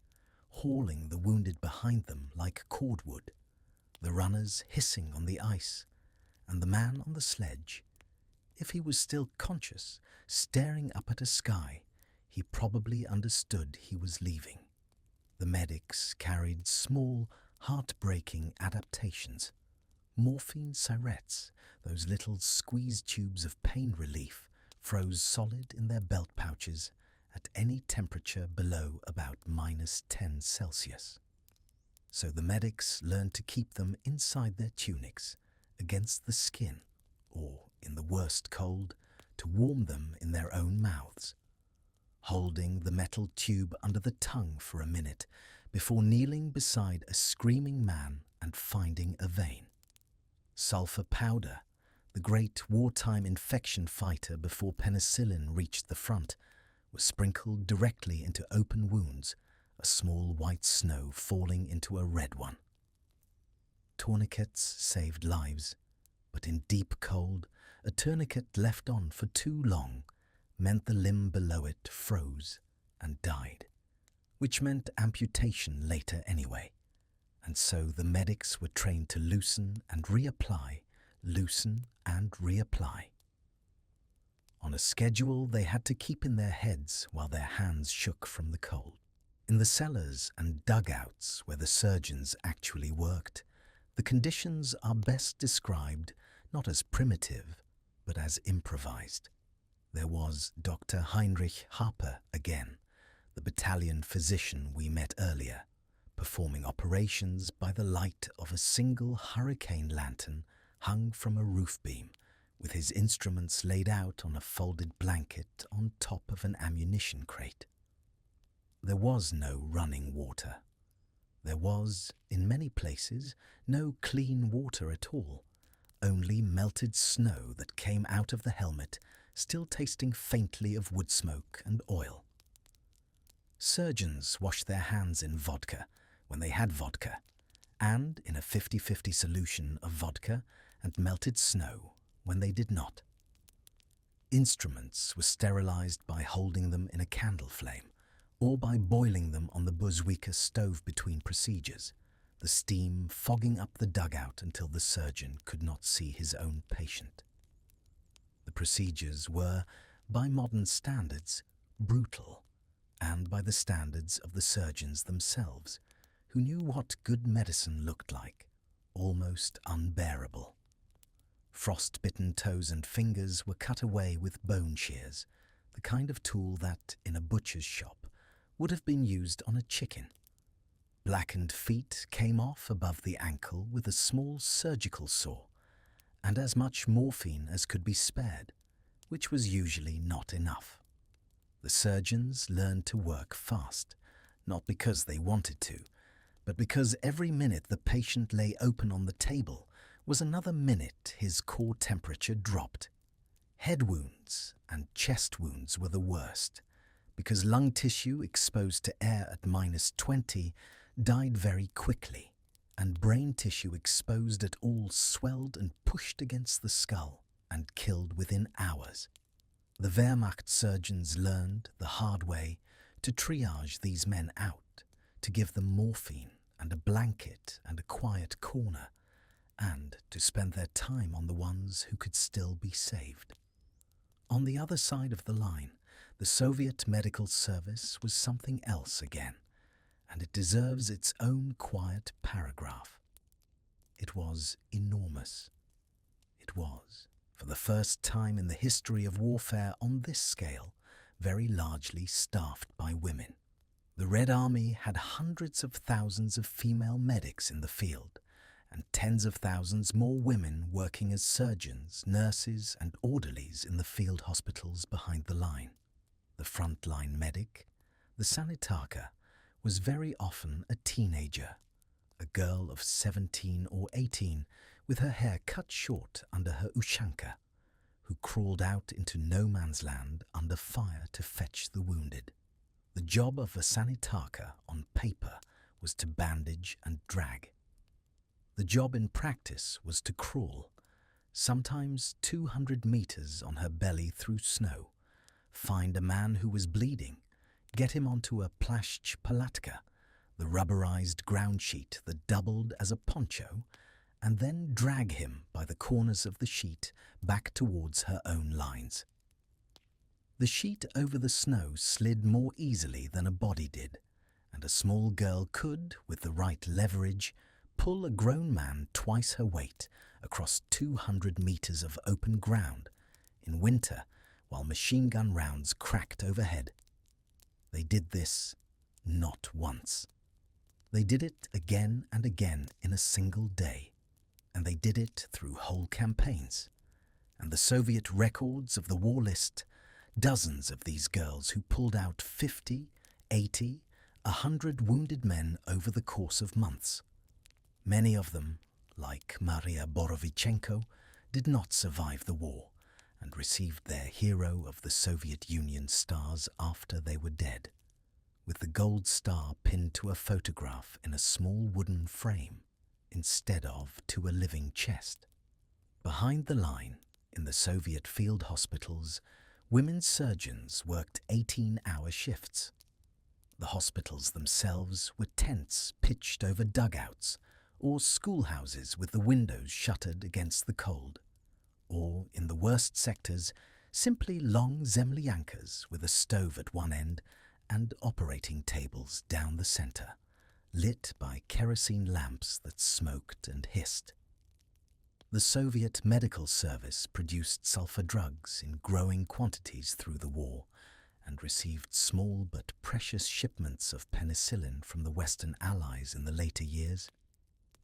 hauling the wounded behind them like cordwood, the runners hissing on the ice, and the man on the sledge, if he was still conscious, staring up at a sky he probably understood he was leaving. The medics carried small, heartbreaking adaptations, morphine syrettes, those little squeeze tubes of pain relief, froze solid in their belt pouches at any temperature below about -10 Celsius. So the medics learned to keep them inside their tunics, against the skin, or, in the worst cold, to warm them in their own mouths, holding the metal tube under the tongue for a minute before kneeling beside a screaming man and finding a vein. Sulfur powder, the great wartime infection fighter before penicillin reached the front, was sprinkled directly into open wounds, a small white snow falling into a red one. Tourniquets saved lives, but in deep cold, a tourniquet left on for too long meant the limb below it froze and died, which meant amputation later anyway, and so the medics were trained to loosen and reapply, loosen and reapply. On a schedule they had to keep in their heads while their hands shook from the cold. In the cellars and dugouts where the surgeons actually worked, the conditions are best described not as primitive, but as improvised. There was Dr. Heinrich Harper again, the battalion physician we met earlier, performing operations by the light of a single hurricane lantern hung from a roof beam, with his instruments laid out on a folded blanket on top of an ammunition crate. There was no running water. There was, in many places, no clean water at all, only melted snow that came out of the helmet, still tasting faintly of wood smoke and oil. Surgeons washed their hands in vodka when they had vodka, and in a 50-50 solution of vodka and melted snow when they did not. Instruments were sterilized by holding them in a candle flame, or by boiling them on the Buzwika stove between procedures, the steam fogging up the dugout until the surgeon could not see his own patient. The procedures were, by modern standards, brutal, and by the standards of the surgeons themselves, who knew what good medicine looked like, almost unbearable. Frost-bitten toes and fingers were cut away with bone shears, the kind of tool that, in a butcher's shop, would have been used on a chicken. Blackened feet came off above the ankle with a small surgical saw, and as much morphine as could be spared, which was usually not enough. The surgeons learned to work fast, not because they wanted to, but because every minute the patient lay open on the table was another minute his core temperature dropped. Head wounds and chest wounds were the worst, because lung tissue exposed to air at -20 died very quickly, and brain tissue exposed at all swelled and pushed against the skull and killed within hours. The Wehrmacht surgeons learned the hard way to triage these men out, to give them morphine and a blanket and a quiet corner, and to spend their time on the ones who could still be saved. On the other side of the line, the Soviet medical service was something else again, and it deserves its own quiet paragraph. It was enormous. It was, for the first time in the history of warfare on this scale, very largely staffed by women. The Red Army had hundreds of thousands of female medics in the field, and tens of thousands more women working as surgeons, nurses, and orderlies in the field hospitals behind the line. The frontline medic, the sanitarka, was very often a teenager, a girl of 17 or 18 with her hair cut short under her ushanka, who crawled out into no man's land under fire to fetch the wounded. The job of a sanitarka on paper was to bandage and drag. The job in practice was to crawl, sometimes 200 meters on her belly through snow, find a man who was bleeding, get him onto a plashch palatka, the rubberized ground sheet that doubled as a poncho, and then drag him by the corners of the sheet back towards her own lines. The sheet over the snow slid more easily than a body did, and a small girl could, with the right leverage, pull a grown man twice her weight across 200 meters of open ground in winter while machine gun rounds cracked overhead. They did this not once. They did it again and again in a single day, and they did it through whole campaigns. And the Soviet records of the war list, dozens of these girls who pulled out 50, 80, 100 wounded men over the course of months. Many of them, like Maria Borovichenko, did not survive the war and received their Hero of the Soviet Union stars after they were dead, with the gold star pinned to a photograph in a small wooden frame instead of to a living chest. Behind the line, in the Soviet field hospitals, women surgeons worked 18-hour shifts. The hospitals themselves were tents pitched over dugouts, or schoolhouses with the windows shuttered against the cold, or, in the worst sectors, simply long zemlyankas with a stove at one end and operating tables down the center, lit by kerosene lamps that smoked and hissed. The Soviet medical service produced sulfur drugs in growing quantities through the war and received small but precious shipments of penicillin from the Western Allies in the later years.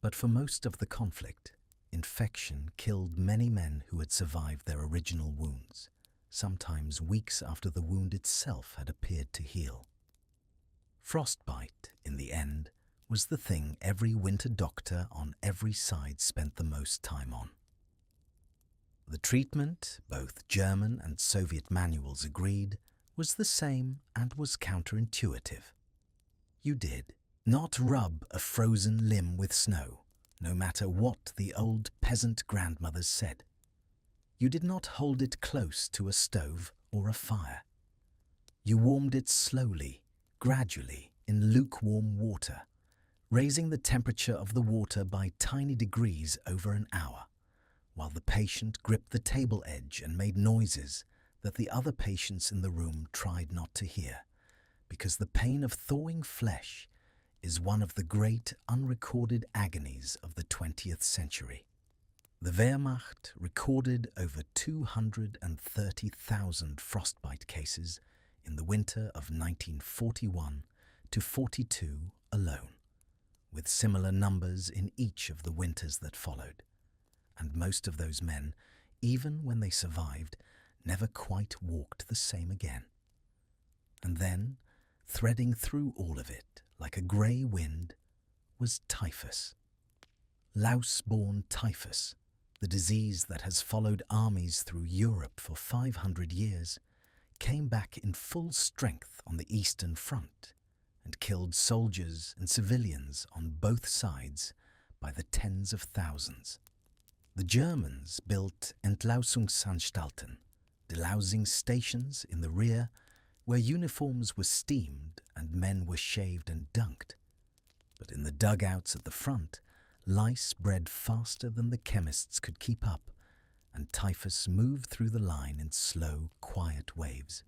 But for most of the conflict, infection killed many men who had survived their original wounds, sometimes weeks after the wound itself had appeared to heal. Frostbite, in the end, was the thing every winter doctor on every side spent the most time on. The treatment, both German and Soviet manuals agreed, was the same and was counterintuitive. You did not rub a frozen limb with snow, no matter what the old peasant grandmothers said. You did not hold it close to a stove or a fire. You warmed it slowly, gradually, in lukewarm water, raising the temperature of the water by tiny degrees over an hour, while the patient gripped the table edge and made noises that the other patients in the room tried not to hear, because the pain of thawing flesh is one of the great unrecorded agonies of the 20th century. The Wehrmacht recorded over 230,000 frostbite cases in the winter of 1941 to 42 alone, with similar numbers in each of the winters that followed. And most of those men, even when they survived, never quite walked the same again. And then, threading through all of it like a grey wind, was typhus. Louse-borne typhus, the disease that has followed armies through Europe for 500 years, came back in full strength on the Eastern Front and killed soldiers and civilians on both sides by the tens of thousands. The Germans built Entlausungsanstalten, delousing stations in the rear where uniforms were steamed and men were shaved and dunked. But in the dugouts at the front, lice bred faster than the chemists could keep up, and typhus moved through the line in slow, quiet waves.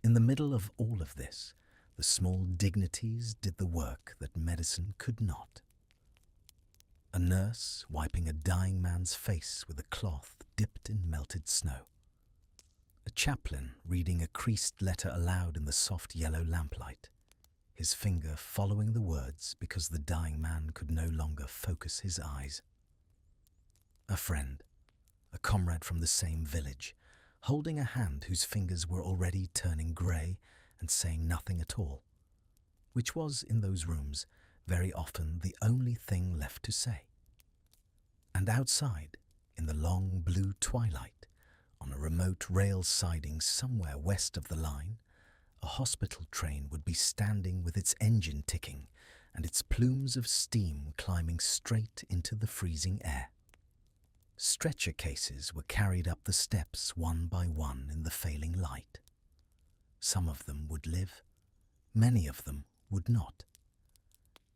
In the middle of all of this, the small dignities did the work that medicine could not. A nurse wiping a dying man's face with a cloth dipped in melted snow. A chaplain reading a creased letter aloud in the soft yellow lamplight, his finger following the words because the dying man could no longer focus his eyes. A friend, a comrade from the same village, holding a hand whose fingers were already turning grey and saying nothing at all, which was, in those rooms, very often the only thing left to say. And outside, in the long blue twilight, on a remote rail siding somewhere west of the line, a hospital train would be standing with its engine ticking and its plumes of steam climbing straight into the freezing air. Stretcher cases were carried up the steps one by one in the failing light. Some of them would live, many of them would not.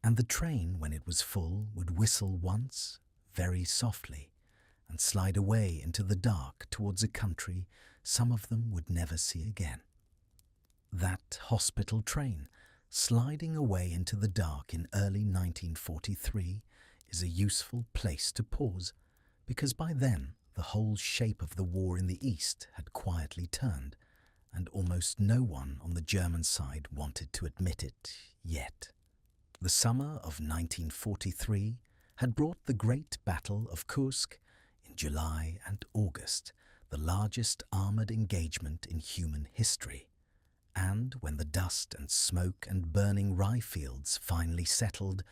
And the train, when it was full, would whistle once, very softly, and slide away into the dark towards a country some of them would never see again. That hospital train, sliding away into the dark in early 1943, is a useful place to pause, because by then the whole shape of the war in the East had quietly turned, and almost no one on the German side wanted to admit it yet. The summer of 1943 had brought the great Battle of Kursk in July and August, the largest armoured engagement in human history. And when the dust and smoke and burning rye fields finally settled,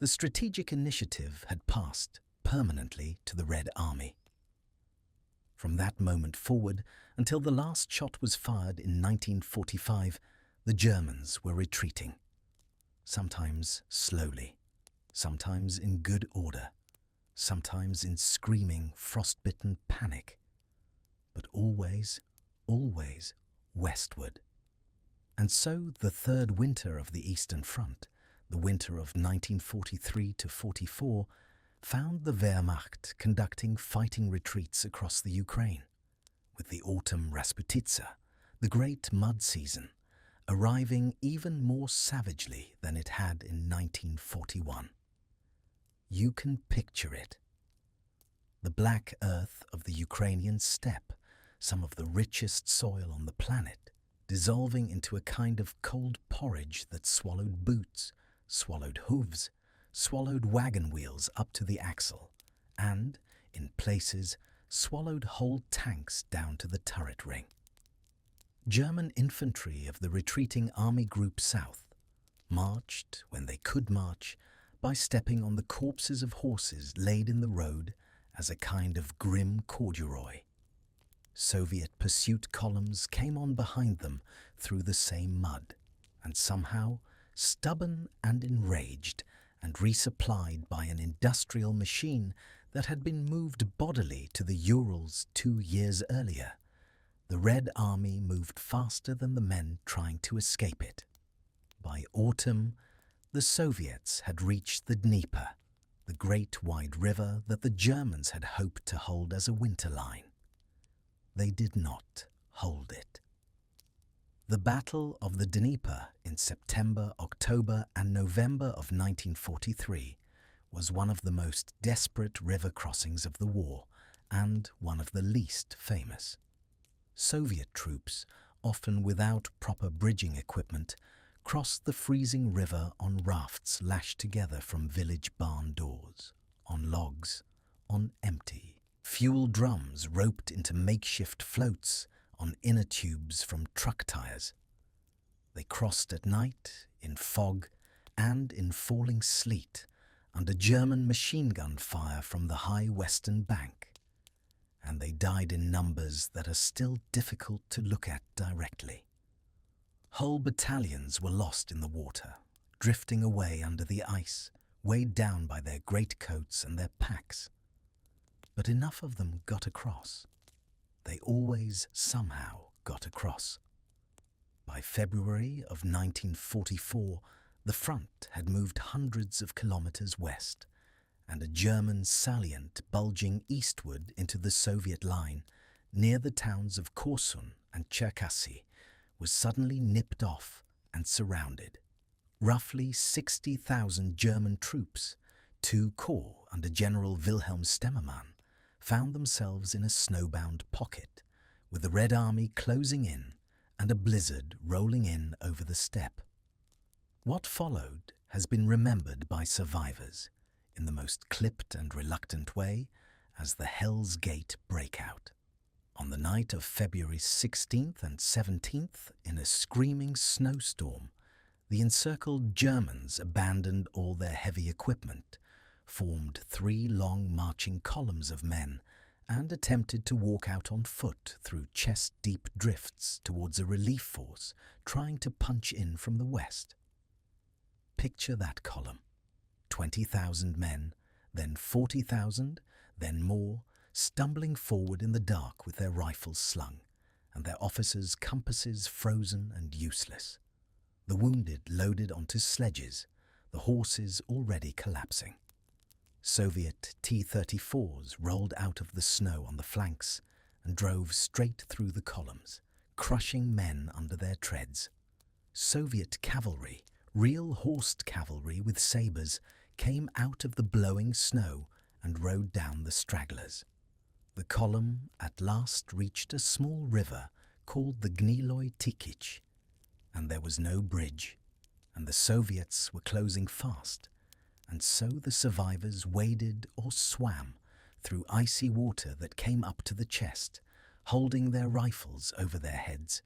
the strategic initiative had passed permanently to the Red Army. From that moment forward, until the last shot was fired in 1945, the Germans were retreating. Sometimes slowly, sometimes in good order, sometimes in screaming, frostbitten panic, but always, always westward. And so the third winter of the Eastern Front, the winter of 1943 to 44, found the Wehrmacht conducting fighting retreats across the Ukraine, with the autumn Rasputitsa, the great mud season, arriving even more savagely than it had in 1941. You can picture it. The black earth of the Ukrainian steppe, some of the richest soil on the planet, dissolving into a kind of cold porridge that swallowed boots, swallowed hooves, swallowed wagon wheels up to the axle, and, in places, swallowed whole tanks down to the turret ring. German infantry of the retreating Army Group South marched, when they could march, by stepping on the corpses of horses laid in the road as a kind of grim corduroy. Soviet pursuit columns came on behind them through the same mud, and somehow, stubborn and enraged, and resupplied by an industrial machine that had been moved bodily to the Urals 2 years earlier, the Red Army moved faster than the men trying to escape it. By autumn, the Soviets had reached the Dnieper, the great wide river that the Germans had hoped to hold as a winter line. They did not hold it. The Battle of the Dnieper in September, October and November of 1943 was one of the most desperate river crossings of the war and one of the least famous. Soviet troops, often without proper bridging equipment, crossed the freezing river on rafts lashed together from village barn doors, on logs, on empty fuel drums roped into makeshift floats, on inner tubes from truck tires. They crossed at night, in fog, and in falling sleet, under German machine gun fire from the high western bank. And they died in numbers that are still difficult to look at directly. Whole battalions were lost in the water, drifting away under the ice, weighed down by their greatcoats and their packs. But enough of them got across. They always somehow got across. By February of 1944, the front had moved hundreds of kilometers west, and a German salient bulging eastward into the Soviet line, near the towns of Korsun and Cherkasy, was suddenly nipped off and surrounded. Roughly 60,000 German troops, 2 corps under General Wilhelm Stemmermann, found themselves in a snowbound pocket, with the Red Army closing in and a blizzard rolling in over the steppe. What followed has been remembered by survivors in the most clipped and reluctant way as the Hell's Gate breakout. On the night of February 16th and 17th, in a screaming snowstorm, the encircled Germans abandoned all their heavy equipment, formed 3 long marching columns of men, and attempted to walk out on foot through chest-deep drifts towards a relief force trying to punch in from the west. Picture that column. 20,000 men, then 40,000, then more, stumbling forward in the dark with their rifles slung, and their officers' compasses frozen and useless. The wounded loaded onto sledges, the horses already collapsing. Soviet T-34s rolled out of the snow on the flanks and drove straight through the columns, crushing men under their treads. Soviet cavalry, real horsed cavalry with sabres, came out of the blowing snow and rode down the stragglers. The column at last reached a small river called the Gniloi Tikich, and there was no bridge, and the Soviets were closing fast, and so the survivors waded or swam through icy water that came up to the chest, holding their rifles over their heads,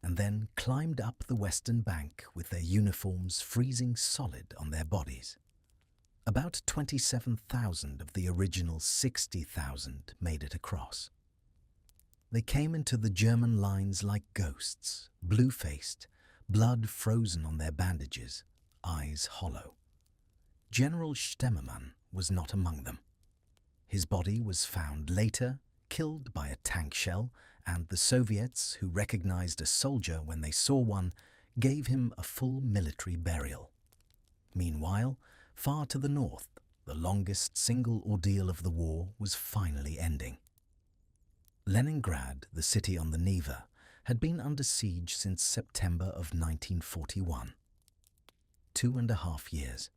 and then climbed up the western bank with their uniforms freezing solid on their bodies. About 27,000 of the original 60,000 made it across. They came into the German lines like ghosts, blue-faced, blood frozen on their bandages, eyes hollow. General Stemmermann was not among them. His body was found later, killed by a tank shell, and the Soviets, who recognized a soldier when they saw one, gave him a full military burial. Meanwhile, far to the north, the longest single ordeal of the war was finally ending. Leningrad, the city on the Neva, had been under siege since September of 1941. 2.5 years.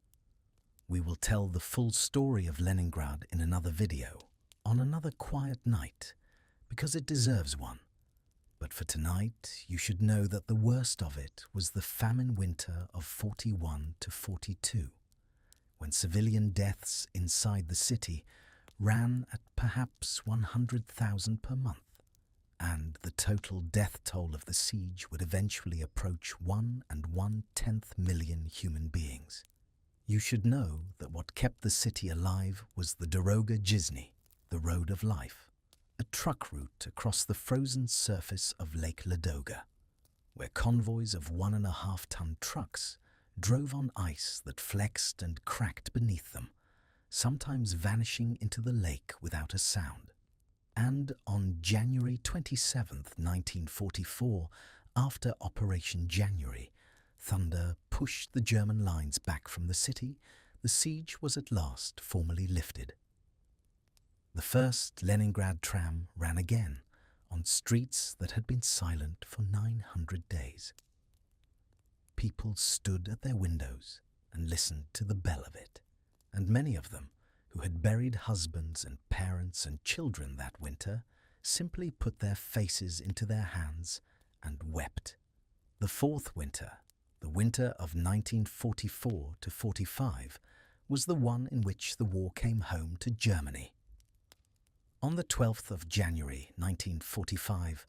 We will tell the full story of Leningrad in another video, on another quiet night, because it deserves one. But for tonight, you should know that the worst of it was the famine winter of 41 to 42, when civilian deaths inside the city ran at perhaps 100,000 per month, and the total death toll of the siege would eventually approach 1 1/10 million human beings. You should know that what kept the city alive was the Doroga Jizny, the road of life, a truck route across the frozen surface of Lake Ladoga, where convoys of 1.5-ton trucks drove on ice that flexed and cracked beneath them, sometimes vanishing into the lake without a sound. And on January 27, 1944, after Operation January, thunder pushed the German lines back from the city. The siege was at last formally lifted. The first Leningrad tram ran again on streets that had been silent for 900 days. People stood at their windows and listened to the bell of it, and many of them, who had buried husbands and parents and children that winter, simply put their faces into their hands and wept. The fourth winter, the winter of 1944 to 45, was the one in which the war came home to Germany. On the 12th of January 1945,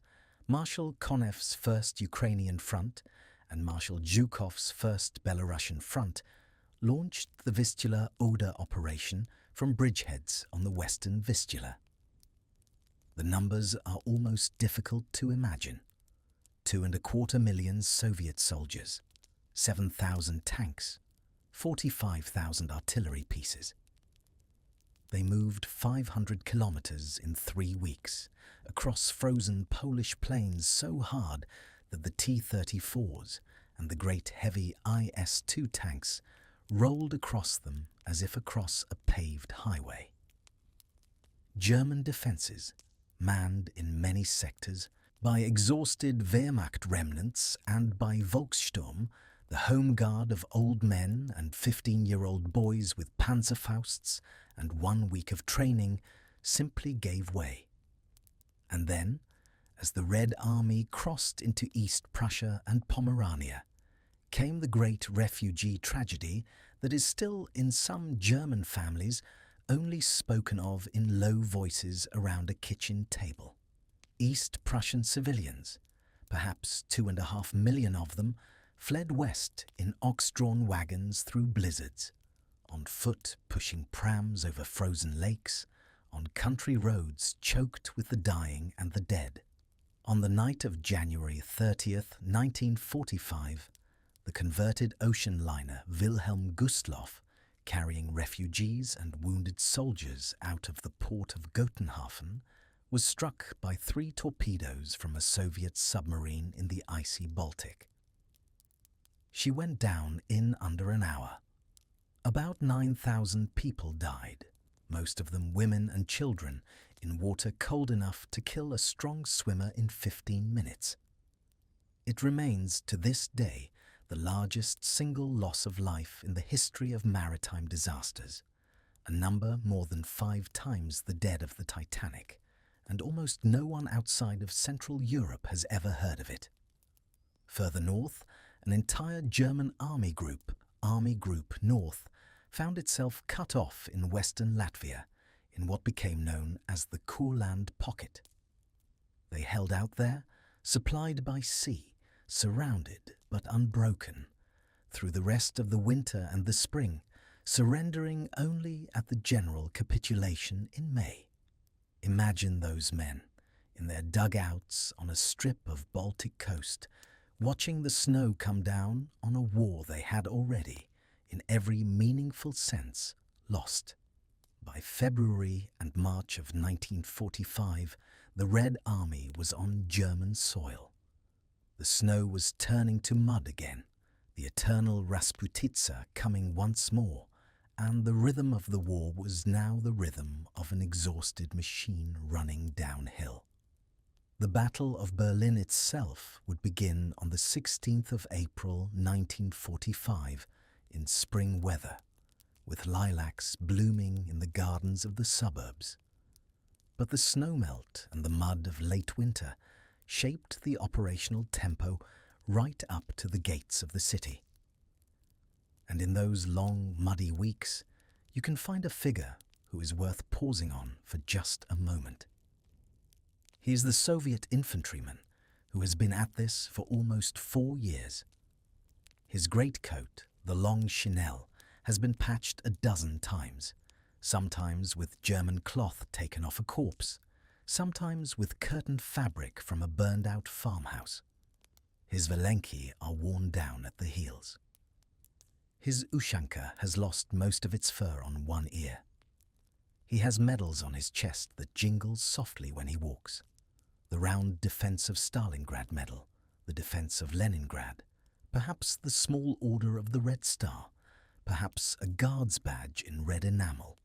Marshal Konev's 1st Ukrainian Front and Marshal Zhukov's 1st Belarusian Front launched the Vistula Oder operation from bridgeheads on the western Vistula. The numbers are almost difficult to imagine. 2.25 million Soviet soldiers, 7,000 tanks, 45,000 artillery pieces. They moved 500 kilometers in 3 weeks, across frozen Polish plains so hard that the T-34s and the great heavy IS-2 tanks rolled across them as if across a paved highway. German defences, manned in many sectors by exhausted Wehrmacht remnants and by Volkssturm, the home guard of old men and 15-year-old boys with Panzerfausts and 1 week of training, simply gave way. And then, as the Red Army crossed into East Prussia and Pomerania, came the great refugee tragedy that is still in some German families only spoken of in low voices around a kitchen table. East Prussian civilians, perhaps 2.5 million of them, fled west in ox-drawn wagons through blizzards, on foot pushing prams over frozen lakes, on country roads choked with the dying and the dead. On the night of January 30th, 1945, the converted ocean liner Wilhelm Gustloff, carrying refugees and wounded soldiers out of the port of Gotenhafen, was struck by 3 torpedoes from a Soviet submarine in the icy Baltic. She went down in under an hour. About 9,000 people died, most of them women and children, in water cold enough to kill a strong swimmer in 15 minutes. It remains to this day the largest single loss of life in the history of maritime disasters, a number more than 5 times the dead of the Titanic, and almost no one outside of Central Europe has ever heard of it. Further north, an entire German Army Group North, found itself cut off in western Latvia, in what became known as the Courland Pocket. They held out there, supplied by sea, surrounded but unbroken, through the rest of the winter and the spring, surrendering only at the general capitulation in May. Imagine those men, in their dugouts on a strip of Baltic coast, watching the snow come down on a war they had already, in every meaningful sense, lost. By February and March of 1945, the Red Army was on German soil. The snow was turning to mud again, the eternal Rasputitsa coming once more, and the rhythm of the war was now the rhythm of an exhausted machine running downhill. The Battle of Berlin itself would begin on the 16th of April 1945 in spring weather, with lilacs blooming in the gardens of the suburbs. But the snowmelt and the mud of late winter shaped the operational tempo right up to the gates of the city. And in those long, muddy weeks, you can find a figure who is worth pausing on for just a moment. He is the Soviet infantryman who has been at this for almost 4 years. His greatcoat, the long chinelle, has been patched a dozen times, sometimes with German cloth taken off a corpse, sometimes with curtained fabric from a burned-out farmhouse. His valenki are worn down at the heels. His ushanka has lost most of its fur on one ear. He has medals on his chest that jingle softly when he walks. The round Defense of Stalingrad medal, the Defense of Leningrad, perhaps the small Order of the Red Star, perhaps a guard's badge in red enamel.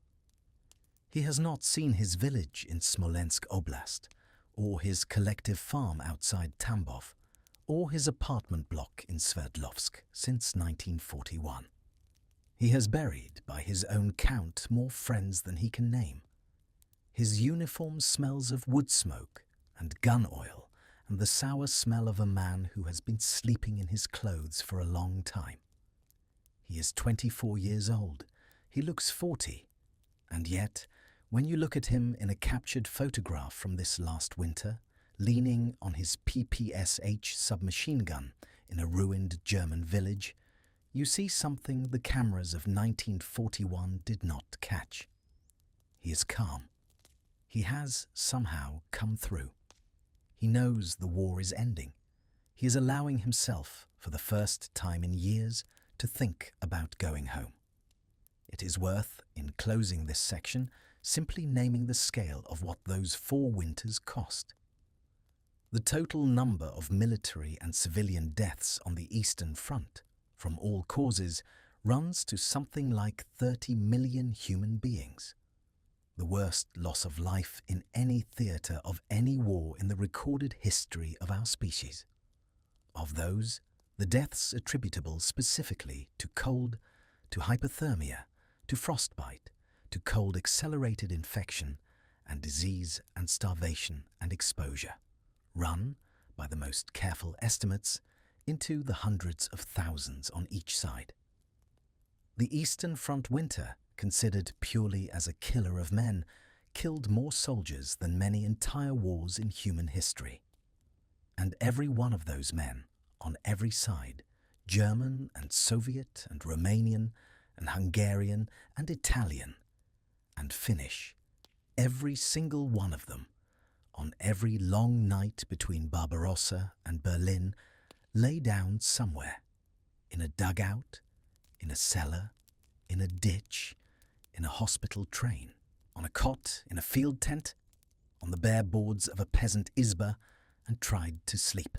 He has not seen his village in Smolensk Oblast, or his collective farm outside Tambov, or his apartment block in Sverdlovsk since 1941. He has buried, by his own count, more friends than he can name. His uniform smells of wood smoke and gun oil and the sour smell of a man who has been sleeping in his clothes for a long time. He is 24 years old. He looks 40. And yet, when you look at him in a captured photograph from this last winter, leaning on his PPSH submachine gun in a ruined German village, you see something the cameras of 1941 did not catch. He is calm. He has somehow come through. He knows the war is ending. He is allowing himself, for the first time in years, to think about going home. It is worth, in closing this section, simply naming the scale of what those 4 winters cost. The total number of military and civilian deaths on the Eastern Front, from all causes, runs to something like 30 million human beings. The worst loss of life in any theatre of any war in the recorded history of our species. Of those, the deaths attributable specifically to cold, to hypothermia, to frostbite, to cold-accelerated infection, and disease and starvation and exposure, run, by the most careful estimates, into the hundreds of thousands on each side. The Eastern Front winter, considered purely as a killer of men, killed more soldiers than many entire wars in human history. And every one of those men, on every side, German and Soviet and Romanian and Hungarian and Italian and Finnish, every single one of them, on every long night between Barbarossa and Berlin, lay down somewhere, in a dugout, in a cellar, in a ditch, in a hospital train, on a cot, in a field tent, on the bare boards of a peasant izba, and tried to sleep.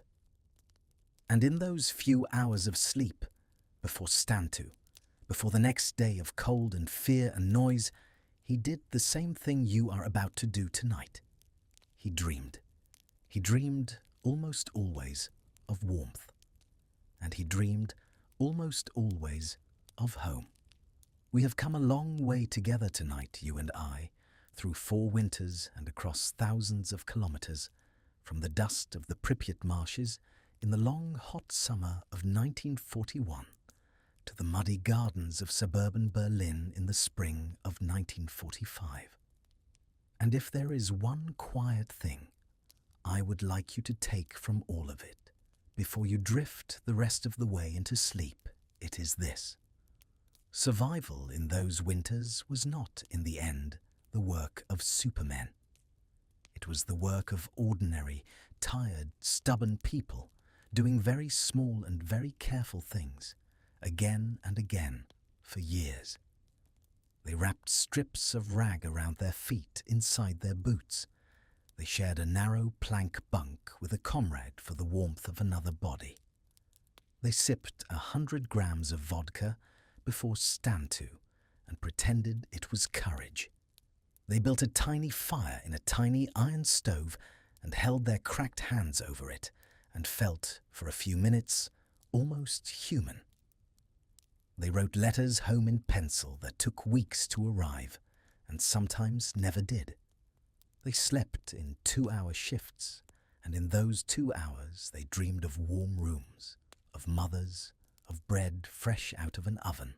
And in those few hours of sleep, before stand-to, before the next day of cold and fear and noise, he did the same thing you are about to do tonight. He dreamed. He dreamed almost always of warmth. And he dreamed almost always of home. We have come a long way together tonight, you and I, through 4 winters and across thousands of kilometers, from the dust of the Pripyat marshes in the long hot summer of 1941 to the muddy gardens of suburban Berlin in the spring of 1945. And if there is one quiet thing I would like you to take from all of it, before you drift the rest of the way into sleep, it is this. Survival in those winters was not, in the end, the work of supermen. It was the work of ordinary, tired, stubborn people doing very small and very careful things, again and again, for years. They wrapped strips of rag around their feet inside their boots. They shared a narrow plank bunk with a comrade for the warmth of another body. They sipped 100 grams of vodka before stand-to and pretended it was courage. They built a tiny fire in a tiny iron stove and held their cracked hands over it and felt, for a few minutes, almost human. They wrote letters home in pencil that took weeks to arrive and sometimes never did. They slept in 2-hour shifts, and in those 2 hours they dreamed of warm rooms, of mothers, of bread fresh out of an oven.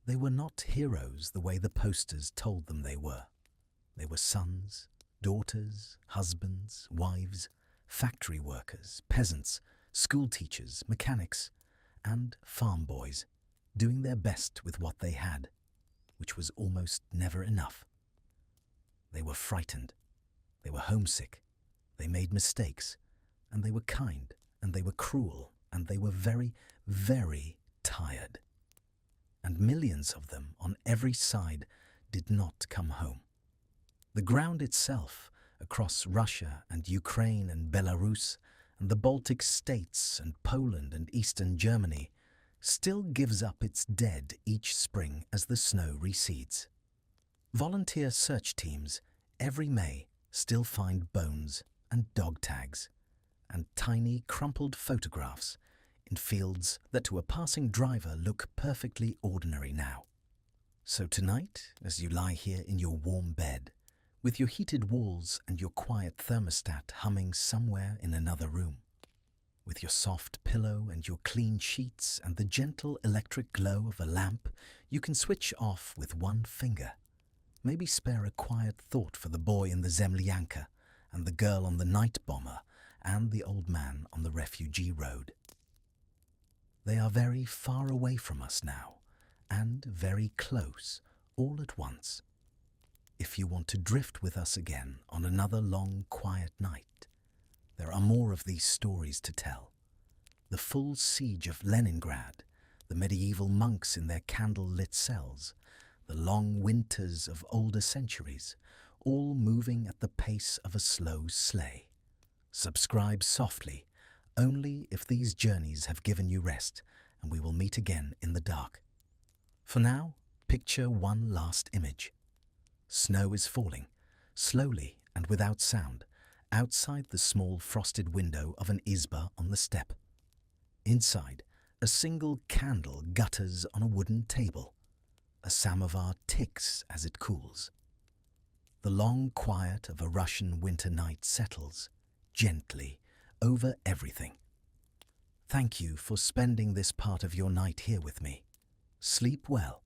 They were not heroes the way the posters told them they were. They were sons, daughters, husbands, wives, factory workers, peasants, school teachers, mechanics, and farm boys, doing their best with what they had, which was almost never enough. They were frightened, they were homesick, they made mistakes, and they were kind, and they were cruel, and they were very, very tired. And millions of them on every side did not come home. The ground itself, across Russia and Ukraine and Belarus and the Baltic states and Poland and Eastern Germany, still gives up its dead each spring as the snow recedes. Volunteer search teams every May still find bones and dog tags and tiny crumpled photographs in fields that to a passing driver look perfectly ordinary now. So tonight, as you lie here in your warm bed, with your heated walls and your quiet thermostat humming somewhere in another room, with your soft pillow and your clean sheets and the gentle electric glow of a lamp you can switch off with one finger, maybe spare a quiet thought for the boy in the Zemlyanka and the girl on the night bomber and the old man on the refugee road. They are very far away from us now, and very close, all at once. If you want to drift with us again on another long, quiet night, there are more of these stories to tell. The full siege of Leningrad, the medieval monks in their candle-lit cells, the long winters of older centuries, all moving at the pace of a slow sleigh. Subscribe softly, only if these journeys have given you rest, and we will meet again in the dark. For now, picture one last image. Snow is falling, slowly and without sound, outside the small frosted window of an izba on the steppe. Inside, a single candle gutters on a wooden table. A samovar ticks as it cools. The long quiet of a Russian winter night settles, gently, over everything. Thank you for spending this part of your night here with me. Sleep well.